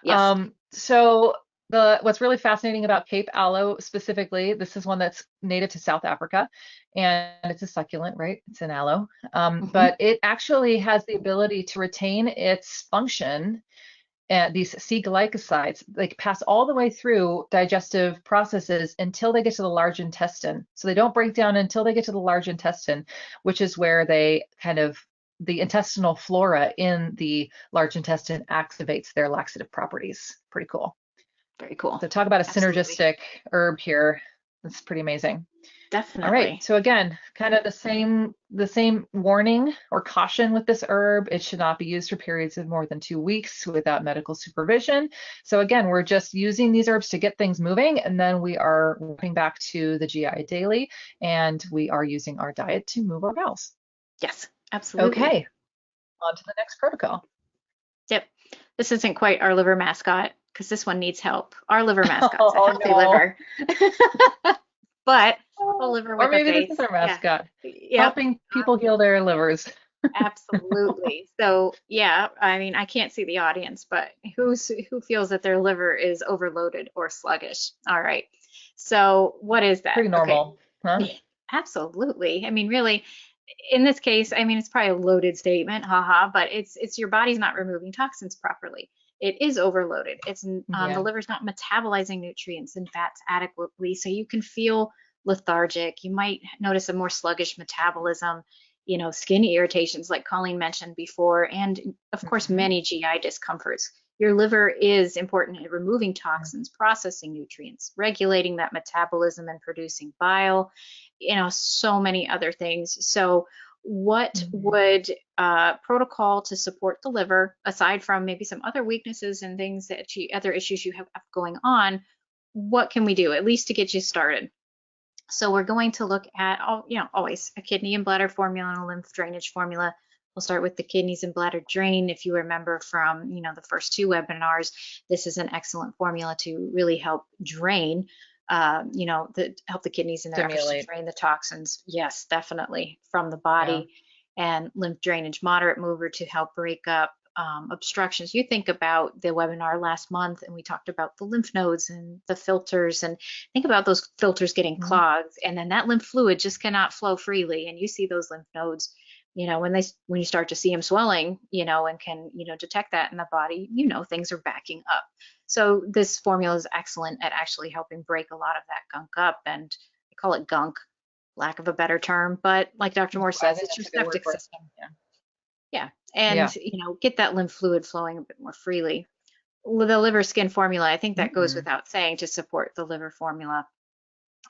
Yes. So what's really fascinating about Cape aloe specifically, this is one that's native to South Africa, and it's a succulent, right? It's an aloe, Hmm. but it actually has the ability to retain its function. And these C glycosides, like pass all the way through digestive processes until they get to the large intestine. So they don't break down until they get to the large intestine, which is where the intestinal flora in the large intestine activates their laxative properties. Pretty cool. Very cool. So talk about a Absolutely. synergistic herb here. That's pretty amazing. All right. Definitely. So again, kind of the same warning or caution with this herb. It should not be used for periods of more than 2 weeks without medical supervision. So again, we're just using these herbs to get things moving, and then we are walking back to the GI daily, and we are using our diet to move our bowels. Yes, absolutely. Okay, on to the next protocol. Yep. This isn't quite our liver mascot because this one needs help. Our liver mascot's a Oh healthy no. liver, but a liver Or with a maybe this face. is our Yeah. mascot, Yep. helping people heal their livers. Absolutely. So, yeah, I mean, I can't see the audience, but who feels that their liver is overloaded or sluggish? All right. So, what is that? Pretty Okay. normal, huh? Absolutely. I mean, really, in this case, I mean, it's probably a loaded statement, haha, but it's your body's not removing toxins properly. It is overloaded. The Yeah. liver's not metabolizing nutrients and fats adequately, so you can feel lethargic. You might notice a more sluggish metabolism, skin irritations, like Colleen mentioned before, and of course, Mhm. many GI discomforts. Your liver is important at removing toxins, processing nutrients, regulating that metabolism and producing bile, so many other things. So, what Mhm. would protocol to support the liver, aside from maybe some other weaknesses and things other issues you have going on, what can we do at least to get you started? So we're going to look at, always a kidney and bladder formula and a lymph drainage formula. We'll start with the kidneys and bladder drain. If you remember from, the first two webinars, this is an excellent formula to really help drain, help the kidneys in their efforts to Stimulate. drain the toxins. Yes, definitely from the Yeah. body. And lymph drainage, moderate mover to help break up obstructions. You think about the webinar last month, and we talked about the lymph nodes and the filters, and think about those filters getting Mhm. clogged, and then that lymph fluid just cannot flow freely. And you see those lymph nodes, when you start to see them swelling, and can detect that in the body, things are backing up. So this formula is excellent at actually helping break a lot of that gunk up, and I call it gunk, lack of a better term, but like Dr. Moore I says, think it's your that's a good word septic for it. system. Yeah. Yeah, and Yeah. get that lymph fluid flowing a bit more freely. With the liver skin formula, I think that goes Mm. without saying to support the liver formula.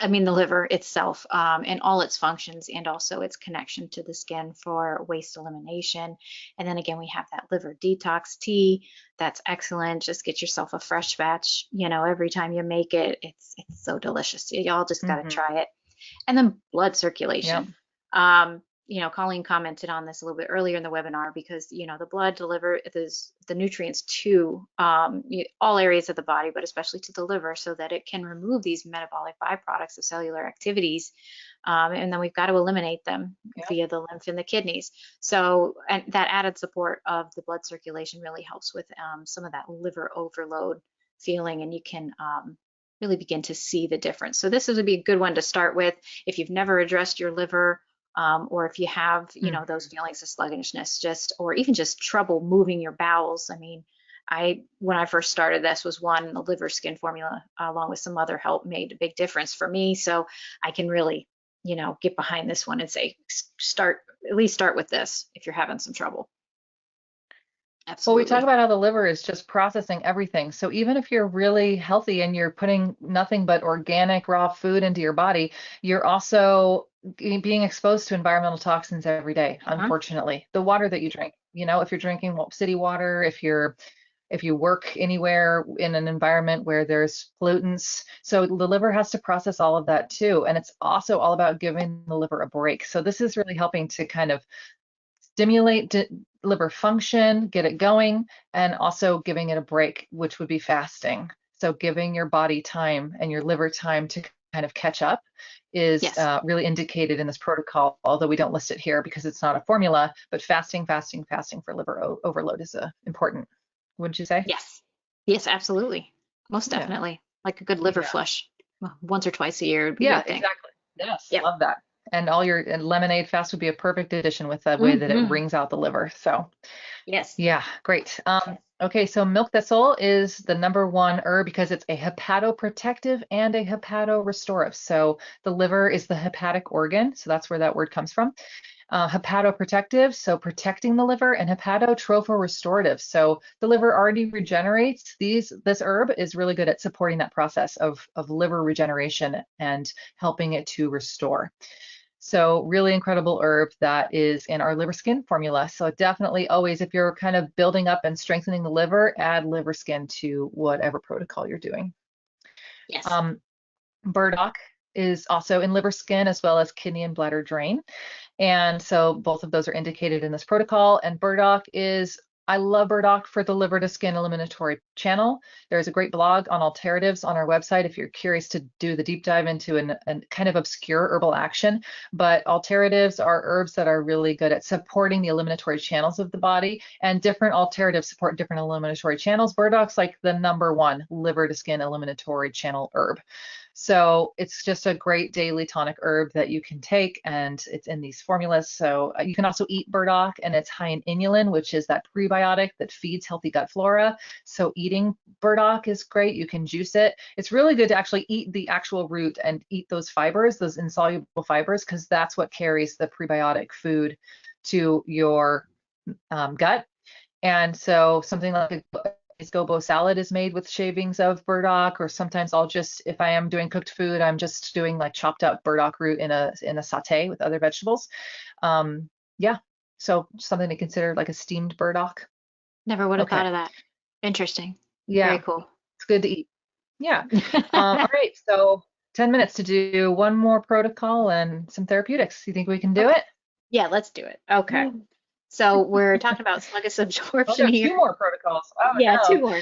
I mean, the liver itself, and all its functions, and also its connection to the skin for waste elimination. And then again, we have that liver detox tea. That's excellent. Just get yourself a fresh batch, every time you make it. It's so delicious. Y'all just got to Mhm. try it. And then blood Yep. circulation. Colleen commented on this a little bit earlier in the webinar because, the blood deliver the nutrients to all areas of the body, but especially to the liver so that it can remove these metabolic byproducts of cellular activities. And then we've got to eliminate them Yep. via the lymph in the kidneys. So, and that added support of the blood circulation really helps with some of that liver overload feeling, and you can really begin to see the difference. So this would be a good one to start with if you've never addressed your liver, or if you have, those Mhm. feelings of sluggishness, or even just trouble moving your bowels. I mean, when I first started this was one, the liver skin formula, along with some other help, made a big difference for me. So I can really, get behind this one and say, at least start with this if you're having some trouble. Well, we talk Absolutely. about how the liver is just processing everything. So even if you're really healthy and you're putting nothing but organic raw food into your body, you're also being exposed to environmental toxins every day, Uh-huh. unfortunately. The water that you drink, if you're drinking city water, if you work anywhere in an environment where there's pollutants, so the liver has to process all of that too. And it's also all about giving the liver a break. So this is really helping to kind of stimulate liver function, get it going, and also giving it a break, which would be fasting. So giving your body time and your liver time to kind of catch up is Yes. really indicated in this protocol, although we don't list it here because it's not a formula, but fasting, fasting, fasting for liver overload is important, wouldn't you say? Yes. Yes, absolutely. Most Yeah. definitely. Like a good liver Yeah. flush. Well, once or twice a year would be a Yeah, good thing. exactly. Yes, Yep. love that. And all your and lemonade fast would be a perfect addition with the way that it Hmm. wrings out the liver. So Yes. yeah, great. Okay, so milk thistle is the number one herb because it's a hepatoprotective and a hepatorestorative. So the liver is the hepatic organ, so that's where that word comes from. Hepatoprotective, so protecting the liver, and hepatotrophorestorative. So the liver already regenerates. This herb is really good at supporting that process of liver regeneration and helping it to restore. So really incredible herb that is in our liver skin formula. So definitely always, if you're kind of building up and strengthening the liver, add liver skin to whatever protocol you're doing. Yes. Um, burdock is also in liver skin as well as kidney and bladder drain. And so both of those are indicated in this protocol. And I love burdock for the liver to skin eliminatory channel. There's a great blog on alternatives on our website if you're curious to do the deep dive into an kind of obscure herbal action. But alternatives are herbs that are really good at supporting the eliminatory channels of the body, and different alternatives support different eliminatory channels. Burdock's like the number one liver to skin eliminatory channel herb. So it's just a great daily tonic herb that you can take, and it's in these formulas. So you can also eat burdock, and it's high in inulin, which is that prebiotic that feeds healthy gut flora. So eating burdock is great. You can juice it. It's really good to actually eat the actual root and eat those fibers, those insoluble fibers, because that's what carries the prebiotic food to your gut. And so something like a gobo salad is made with shavings of burdock, or sometimes if I am doing cooked food, I'm just doing like chopped up burdock root in a saute with other vegetables. Yeah, so something to consider like a steamed burdock. Never would have thought Okay, of that. Interesting. Very yeah, cool. it's good to eat. Yeah. All right, so 10 minutes to do one more protocol and some therapeutics. You think we can do Okay. it? Yeah, let's do it. Okay. So we're talking about sluggish Oh, absorption there are here. two more protocols. Yeah, two Oh more.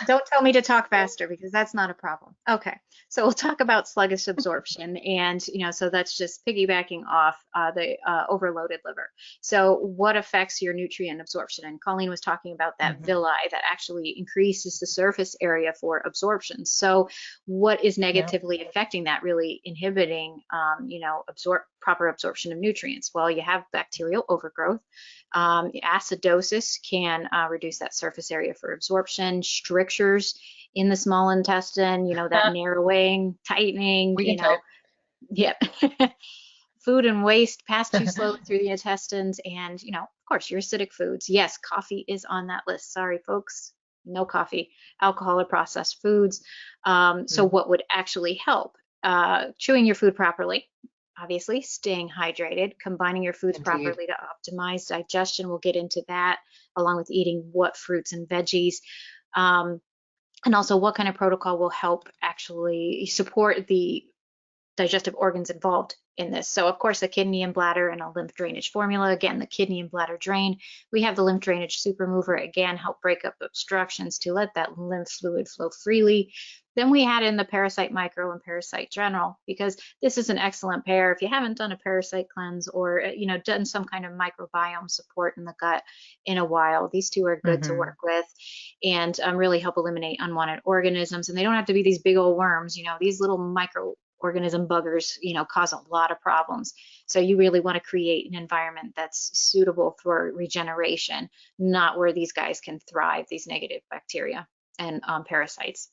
Don't tell me to talk faster because that's not a problem. Okay, so we'll talk about sluggish absorption, and so that's just piggybacking off the overloaded liver. So what affects your nutrient absorption? And Colleen was talking about no. that villi that actually increases the surface area for absorption. So what is Yeah. negatively affecting that, really inhibiting, proper absorption of nutrients? Well, you have bacterial overgrowth. Acidosis can reduce that surface area for absorption, strictures in the small intestine, that narrowing, tightening, We can type. yep. Food and waste pass too slowly through the intestines, and, of course, your acidic foods. Yes, coffee is on that list. Sorry, folks, no coffee, alcohol or processed foods. So Mhm. what would actually help? Chewing your food properly, obviously, staying hydrated, combining your foods Indeed. properly to optimize digestion. We'll get into that, along with eating what fruits and veggies. Um, and also, what kind of protocol will help actually support the digestive organs involved in this. So of course, the kidney and bladder and a lymph drainage formula. Again, the kidney and bladder drain. We have the lymph drainage super mover, again, help break up obstructions to let that lymph fluid flow freely. Then we add in the parasite micro and parasite general, because this is an excellent pair. If you haven't done a parasite cleanse or done some kind of microbiome support in the gut in a while, these two are good to Hmm. work with, and really help eliminate unwanted organisms. And they don't have to be these big old worms. These little microorganism buggers, cause a lot of problems. So you really want to create an environment that's suitable for regeneration, not where these guys can thrive, these negative bacteria and parasites.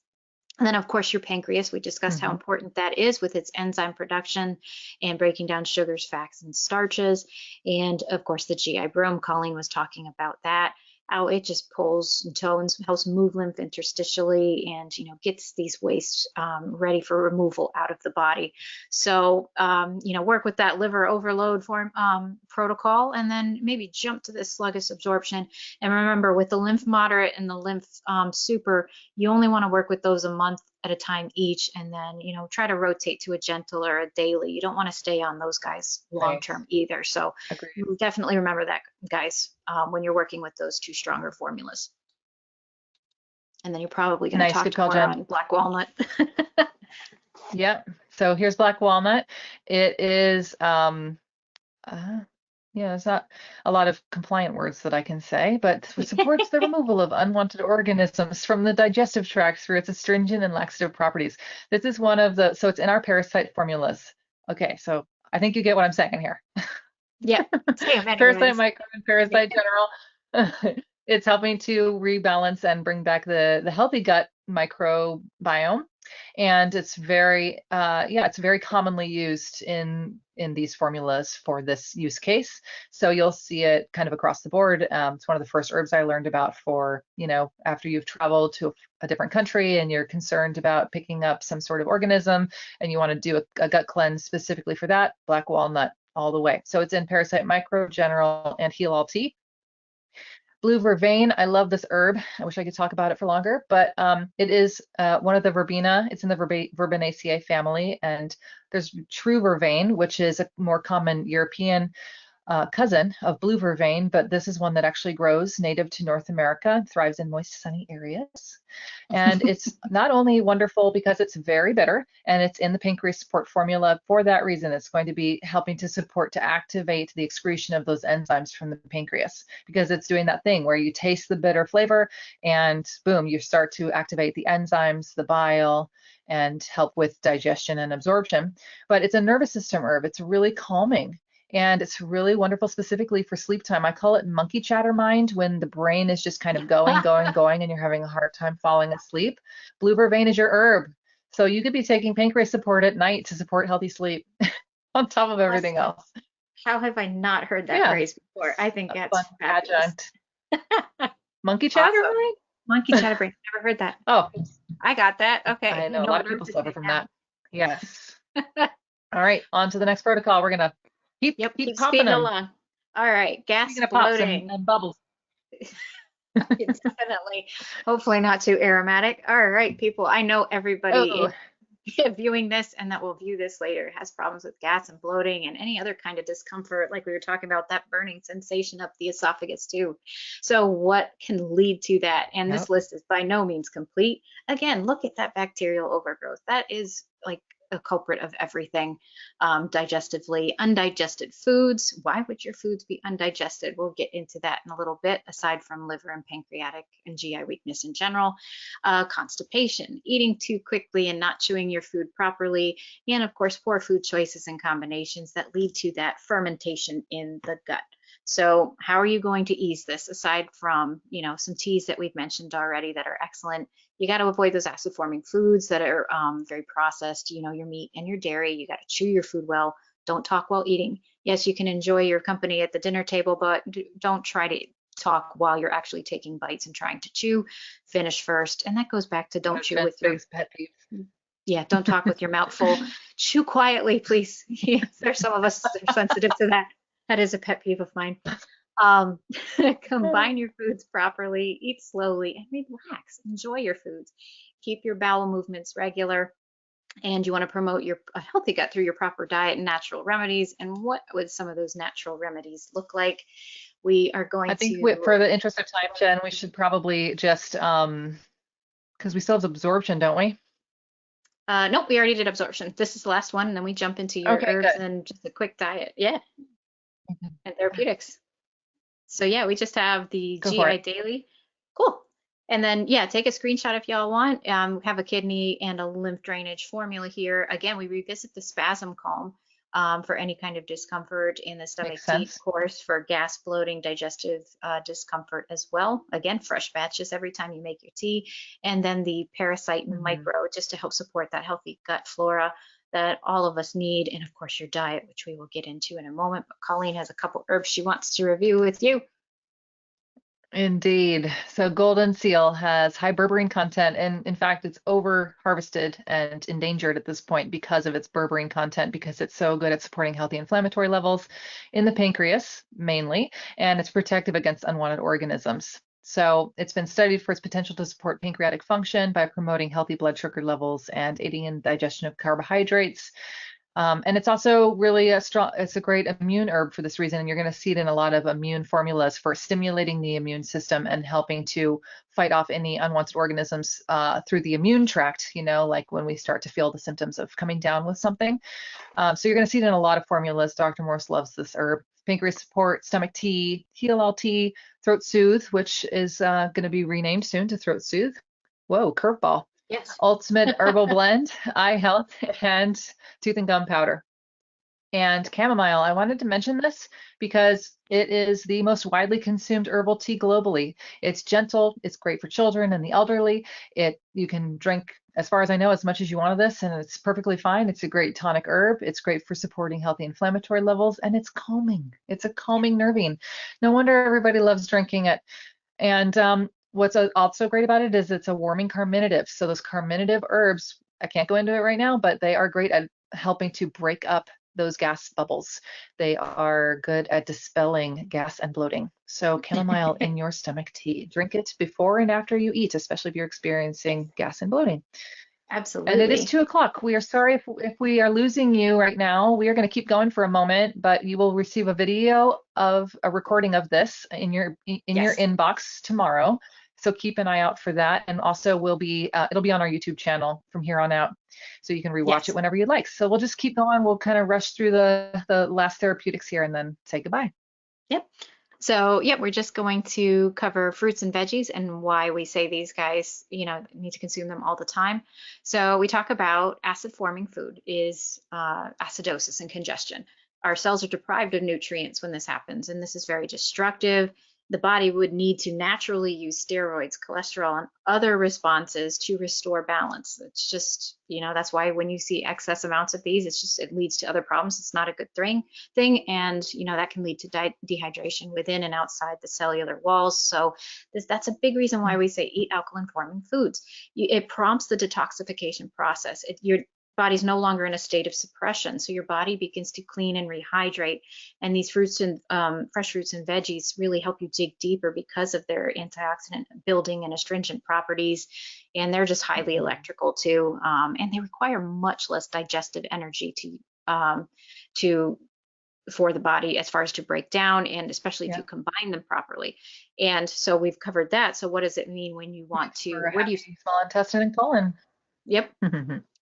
And then, of course, your pancreas, we discussed how Hmm. important that is with its enzyme production and breaking down sugars, fats, and starches. And of course, the GI Brome, Colleen was talking about that. how it just pulls and tones, helps move lymph interstitially, and gets these wastes ready for removal out of the body. So work with that liver overload form protocol, and then maybe jump to this sluggish absorption. And remember, with the lymph moderate and the lymph super, you only want to work with those a month at a time each, and then try to rotate to a gentle or a daily. You don't want to stay on those guys long Nice. term either. So Agreed. definitely remember that, guys, when you're working with those two stronger formulas. And then you're probably going to Nice. talk Good to call, more Jen. on black walnut. Yep. So here's black walnut. It is, yeah, there's not a lot of compliant words that I can say, but it supports the removal of unwanted organisms from the digestive tract through its astringent and laxative properties. This is one of the, so it's in our parasite formulas. Okay, so I think you get what I'm saying here. Yeah, same Parasite, anyways. micro, and parasite general. It's helping to rebalance and bring back the healthy gut microbiome. And it's very, yeah, it's very commonly used in these formulas for this use case. So you'll see it kind of across the board. It's one of the first herbs I learned about for, after you've traveled to a different country and you're concerned about picking up some sort of organism and you want to do a gut cleanse specifically for that, black walnut all the way. So it's in parasite, micro, general, and heal all tea. Blue vervain, I love this herb. I wish I could talk about it for longer, but it is one of the verbena. It's in the Verbenaceae family, and there's true vervain, which is a more common European cousin of blue vervain, but this is one that actually grows native to North America, thrives in moist, sunny areas. And it's not only wonderful because it's very bitter and it's in the pancreas support formula. For that reason, it's going to be helping to activate the excretion of those enzymes from the pancreas, because it's doing that thing where you taste the bitter flavor and boom, you start to activate the enzymes, the bile, and help with digestion and absorption. But it's a nervous system herb. It's really calming. And it's really wonderful specifically for sleep time. I call it monkey chatter mind, when the brain is just kind of going, and you're having a hard time falling asleep. Blue vervain is your herb. So you could be taking pancreas support at night to support healthy sleep on top of everything Listen, else. how have I not heard that Yeah, phrase before? I think a that's fun fabulous. adjunct. Monkey chatter Awesome. mind? Monkey chatterbrain. Never heard that. Oh, I got that. Okay, I I know a know lot what of herb people to suffer take from now. that. Yes. All right, on to the next protocol. We're gonna keep Yep, keep keep popping speeding them. along. All right, gas Speaking of pops bloating. and bubbles. It's definitely, hopefully not too aromatic. All right, people, I know everybody Oh, viewing this and that will view this later has problems with gas and bloating and any other kind of discomfort, like we were talking about, that burning sensation up the esophagus too. So what can lead to that? And this yep. list is by no means complete. Again, look at that bacterial overgrowth. That is like a culprit of everything digestively. Undigested foods. Why would your foods be undigested? We'll get into that in a little bit, aside from liver and pancreatic and GI weakness in general. Constipation, eating too quickly and not chewing your food properly, and of course, poor food choices and combinations that lead to that fermentation in the gut. So how are you going to ease this, aside from, some teas that we've mentioned already that are excellent? You got to avoid those acid forming foods that are very processed, your meat and your dairy. You got to chew your food well. Don't talk while eating. Yes, you can enjoy your company at the dinner table, but don't try to talk while you're actually taking bites and trying to chew. Finish first. And that goes back to don't chew with your, Biggest pet peeve. yeah, don't talk with your mouth full. Chew quietly, please. Yes, there's some of us that are sensitive to that. That is a pet peeve of mine. Um, combine your foods properly, eat slowly, and relax. Enjoy your foods. Keep your bowel movements regular. And you want to promote a healthy gut through your proper diet and natural remedies. And what would some of those natural remedies look like? We are I going think to, for the interest of time, Jen, we should probably just because we still have absorption, don't we? nope, we already did absorption. This is the last one. And then we jump into your Okay, herbs good. and just a quick diet. Yeah. Mhm. And therapeutics. So yeah, we just have the Go for GI it. Daily. Cool. And then yeah, take a screenshot if y'all want. Have a kidney and a lymph drainage formula here. Again, we revisit the spasm calm for any kind of discomfort, in the stomach Makes tea, sense. of course, for gas, bloating, digestive discomfort as well. Again, fresh batches every time you make your tea. And then the parasite Hmm. micro, just to help support that healthy gut flora that all of us need. And of course, your diet, which we will get into in a moment. But Colleen has a couple herbs she wants to review with you. Indeed. So golden seal has high berberine content, and in fact, it's over harvested and endangered at this point because of its berberine content, because it's so good at supporting healthy inflammatory levels in the pancreas mainly, and it's protective against unwanted organisms. So it's been studied for its potential to support pancreatic function by promoting healthy blood sugar levels and aiding in digestion of carbohydrates. And it's also really it's a great immune herb for this reason. And you're going to see it in a lot of immune formulas for stimulating the immune system and helping to fight off any unwanted organisms through the immune tract, like when we start to feel the symptoms of coming down with something. So you're going to see it in a lot of formulas. Dr. Morse loves this herb. Pancreas support, stomach tea, heal all tea, throat soothe, which is going to be renamed soon to throat soothe. Whoa, curveball. Yes. Ultimate herbal blend, eye health, and tooth and gum powder. And chamomile, I wanted to mention this because it is the most widely consumed herbal tea globally. It's gentle, it's great for children and the elderly. You can drink, as far as I know, as much as you want of this, and it's perfectly fine. It's a great tonic herb. It's great for supporting healthy inflammatory levels, and it's calming. It's a calming nervine. No wonder everybody loves drinking it. And what's also great about it is it's a warming carminative. So those carminative herbs, I can't go into it right now, but they are great at helping to break up those gas bubbles. They are good at dispelling gas and bloating. So chamomile in your stomach tea. Drink it before and after you eat, especially if you're experiencing gas and bloating. And it is Absolutely. 2 o'clock. We are sorry if we are losing you right now. We are going to keep going for a moment, but you will receive a video of a recording of this in your Yes. inbox tomorrow. So keep an eye out for that. And also it'll be on our YouTube channel from here on out. So you can rewatch it Yes. whenever you'd like. So we'll just keep going. We'll kind of rush through the last therapeutics here and then say goodbye. Yep. So, yeah, we're just going to cover fruits and veggies and why we say these guys, need to consume them all the time. So, we talk about acid forming food is acidosis and congestion. Our cells are deprived of nutrients when this happens, and this is very destructive. The body would need to naturally use steroids, cholesterol, and other responses to restore balance. It's just, that's why when you see excess amounts of these, it leads to other problems. It's not a good thing. And, that can lead to dehydration within and outside the cellular walls. So that's a big reason why we say eat alkaline forming foods. It prompts the detoxification process. Your body's no longer in a state of suppression. So your body begins to clean and rehydrate. And these fruits and fresh fruits and veggies really help you dig deeper because of their antioxidant building and astringent properties. And they're just highly electrical too. And they require much less digestive energy to for the body as far as to break down, and especially if Yeah. you combine them properly. And so we've covered that. So what does it mean when you want For to, a where do you, happy small intestine and colon. yep,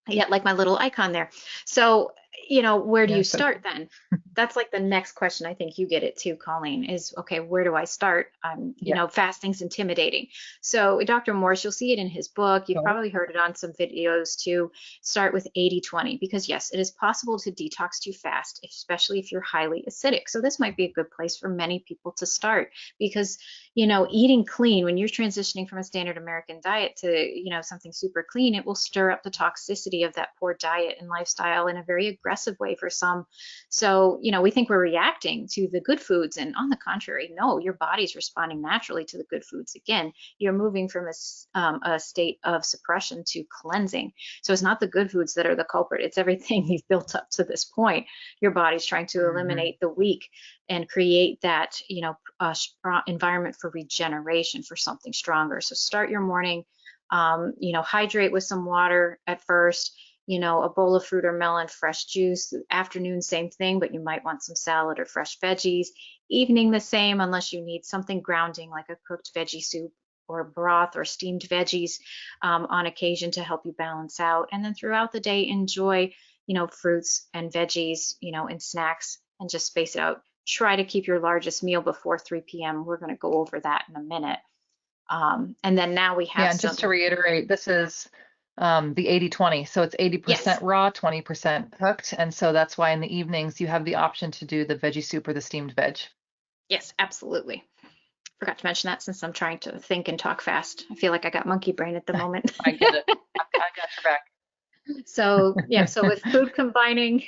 yeah, like my little icon there. So, where do Yeah, you so start then? That's like the next question. I think you get it too, Colleen, is okay, where do I start? yeah. Fasting's intimidating. So, Dr. Morse, you'll see it in his book. You've Totally. probably heard it on some videos too. Start with 80-20, because yes, it is possible to detox too fast, especially if you're highly acidic. So, this might be a good place for many people to start because, eating clean, when you're transitioning from a standard American diet to, something super clean, it will stir up the toxicity of that poor diet and lifestyle in a very aggressive way for some. So, we think we're reacting to the good foods, and on the contrary, no, your body's responding naturally to the good foods. Again, you're moving from a state of suppression to cleansing. So it's not the good foods that are the culprit. It's everything you've built up to this point. Your body's trying to Mhm. eliminate the weak and create that, environment for regeneration, for something stronger. So start your morning, hydrate with some water at first, a bowl of fruit or melon, fresh juice. Afternoon, same thing, but you might want some salad or fresh veggies. Evening, the same, unless you need something grounding like a cooked veggie soup or broth or steamed veggies on occasion to help you balance out. And then throughout the day, enjoy, fruits and veggies, and snacks, and just space it out. Try to keep your largest meal before 3 p.m. We're going to go over that in a minute. And then now we Yeah, have and just some, to reiterate, this is the 80-20. So it's yes, 80% raw, 20% cooked. And so that's why in the evenings you have the option to do the veggie soup or the steamed veg. yes, absolutely. Forgot to mention that since I'm trying to think and talk fast. I feel like I got monkey brain at the moment. I get it. I got your back. So yeah, so with food combining,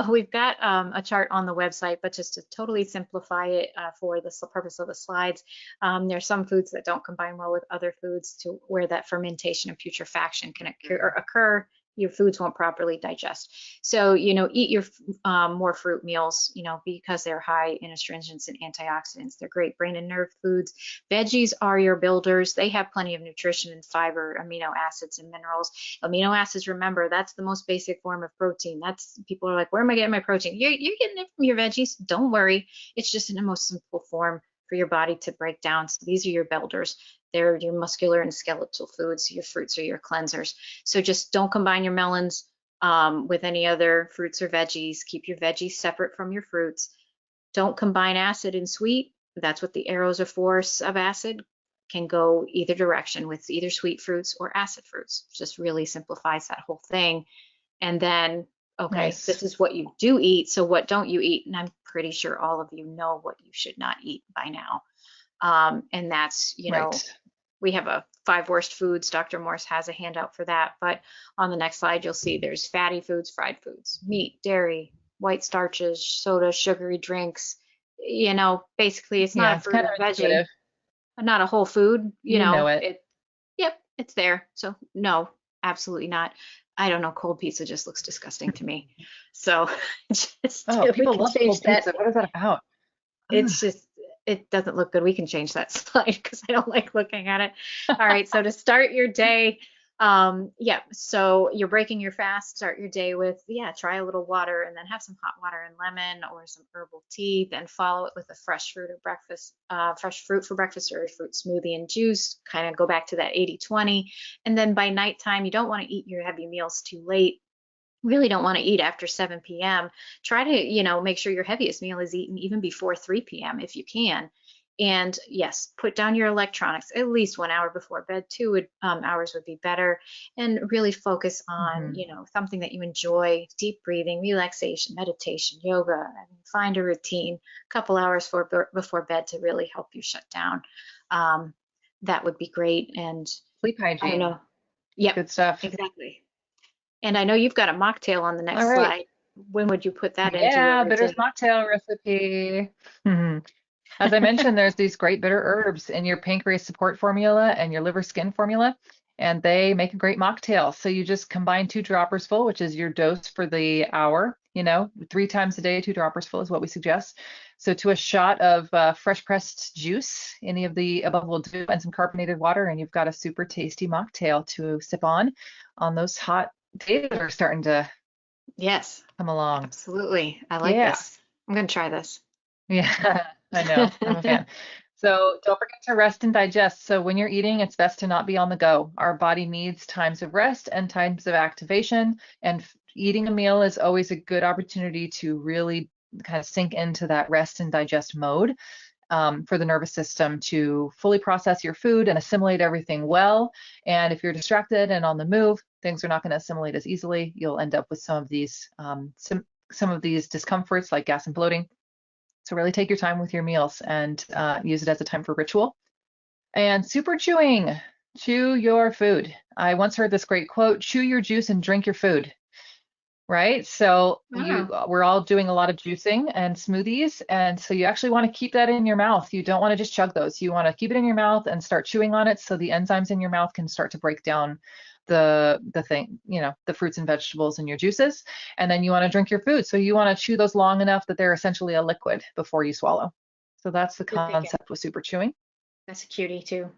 we've got a chart on the website, but just to totally simplify it for the purpose of the slides, there's some foods that don't combine well with other foods to where that fermentation and putrefaction can occur. Your foods won't properly digest. So, eat your more fruit meals, because they're high in astringents and antioxidants. They're great brain and nerve foods. Veggies are your builders. They have plenty of nutrition and fiber, amino acids and minerals. Amino acids, remember, that's the most basic form of protein. That's people are like, where am I getting my protein? You're getting it from your veggies. Don't worry. It's just in the most simple form for your body to break down. So these are your builders. They're your muscular and skeletal foods. Your fruits are your cleansers. So just don't combine your melons with any other fruits or veggies. Keep your veggies separate from your fruits. Don't combine acid and sweet. That's what the arrows are for of acid. Can go either direction with either sweet fruits or acid fruits. Just really simplifies that whole thing. And then, okay, Nice. this is what you do eat. So what don't you eat? And I'm pretty sure all of you know what you should not eat by now. And that's, Right. we have a 5 worst foods. Dr. Morse has a handout for that. But on the next slide, you'll see there's fatty foods, fried foods, meat, dairy, white starches, soda, sugary drinks. Basically, it's not Yeah, a it's fruit kind of or veggie, intuitive. not a whole food. You know it. Yep, it's there. So no, absolutely not. I don't know. Cold pizza just looks disgusting to me. So just Oh, we people can love change cold that. pizza. What is that about? Ugh. It's just, it doesn't look good. We can change that slide because I don't like looking at it. All right, so to start your day, yeah, so you're breaking your fast, start your day with, yeah, try a little water and then have some hot water and lemon or some herbal tea, then follow it with a fresh fruit for breakfast or a fruit smoothie and juice, kind of go back to that 80-20. And then by nighttime, you don't want to eat your heavy meals too late, really don't want to eat after 7 p.m. Try to, make sure your heaviest meal is eaten even before 3 p.m. if you can. And yes, put down your electronics at least 1 hour before bed. 2 hours would be better. And really focus on, Hmm. something that you enjoy, deep breathing, relaxation, meditation, yoga. I mean, find a routine, a couple hours before bed to really help you shut down. Um, that would be great. And Sleep I don't hygiene. know. Yep, Good stuff. exactly. And I know you've got a mocktail on the All next right. slide. When would you put that into a Yeah, bitters routine? mocktail recipe. Mhm. As I mentioned, there's these great bitter herbs in your pancreas support formula and your liver skin formula, and they make a great mocktail. So you just combine 2 droppers full, which is your dose for the hour, 3 times a day, 2 droppers full is what we suggest. So to a shot of fresh pressed juice, any of the above will do, and some carbonated water, and you've got a super tasty mocktail to sip on those hot days that are starting to Yes, come along. absolutely. I like Yeah. this. I'm going to try this. Yeah, I know. I'm a fan. So don't forget to rest and digest. So when you're eating, it's best to not be on the go. Our body needs times of rest and times of activation, and eating a meal is always a good opportunity to really kind of sink into that rest and digest mode, for the nervous system to fully process your food and assimilate everything well. And if you're distracted and on the move, things are not going to assimilate as easily. You'll end up with some of these discomforts like gas and bloating. So really take your time with your meals and use it as a time for ritual. And super chewing, chew your food. I once heard this great quote: chew your juice and drink your food. Right? So Oh, we're all doing a lot of juicing and smoothies, and so you actually want to keep that in your mouth. You don't want to just chug those. You want to keep it in your mouth and start chewing on it so the enzymes in your mouth can start to break down the fruits and vegetables in your juices. And then you want to drink your food. So you want to chew those long enough that they're essentially a liquid before you swallow. So that's the good thinking. concept with super chewing. That's a cutie too.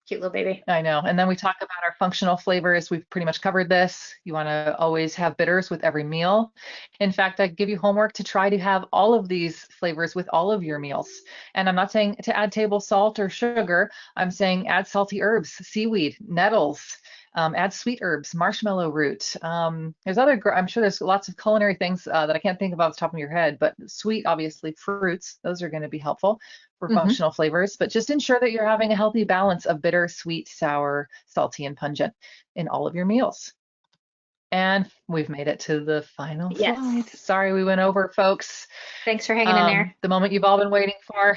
Cute little baby. I know. And then we talk about our functional flavors. We've pretty much covered this. You want to always have bitters with every meal. In fact, I give you homework to try to have all of these flavors with all of your meals. And I'm not saying to add table salt or sugar. I'm saying add salty herbs, seaweed, nettles, add sweet herbs, marshmallow root. I'm sure there's lots of culinary things that I can't think of off the top of your head, but sweet, obviously, fruits, those are going to be helpful for Hmm. functional flavors, but just ensure that you're having a healthy balance of bitter, sweet, sour, salty, and pungent in all of your meals. And we've made it to the final slide. Yes. Sorry we went over, folks. Thanks for hanging in there. The moment you've all been waiting for.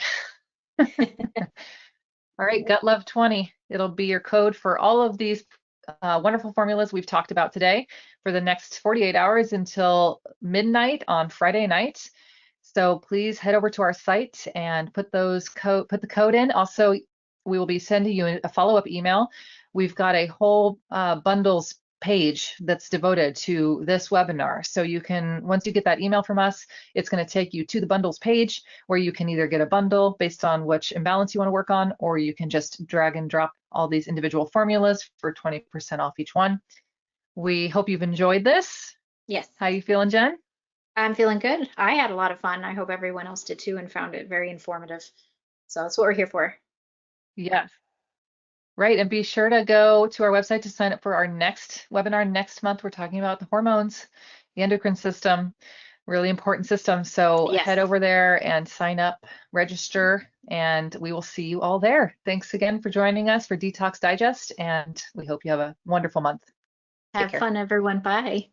All right, Gut Love 20. It'll be your code for all of these wonderful formulas we've talked about today for the next 48 hours until midnight on Friday night. So please head over to our site and put the code in. Also, we will be sending you a follow-up email. We've got a whole bundles page that's devoted to this webinar. So you can, once you get that email from us, it's going to take you to the bundles page where you can either get a bundle based on which imbalance you want to work on, or you can just drag and drop all these individual formulas for 20% off each one. We hope you've enjoyed this. Yes. How you feeling, Jen? I'm feeling good. I had a lot of fun. I hope everyone else did too and found it very informative. So that's what we're here for. Yes. Right, and be sure to go to our website to sign up for our next webinar next month. We're talking about the hormones, the endocrine system, really important system. So Yes. head over there and sign up, register, and we will see you all there. Thanks again for joining us for Detox Digest, and we hope you have a wonderful month. Take Have care. fun, everyone. Bye.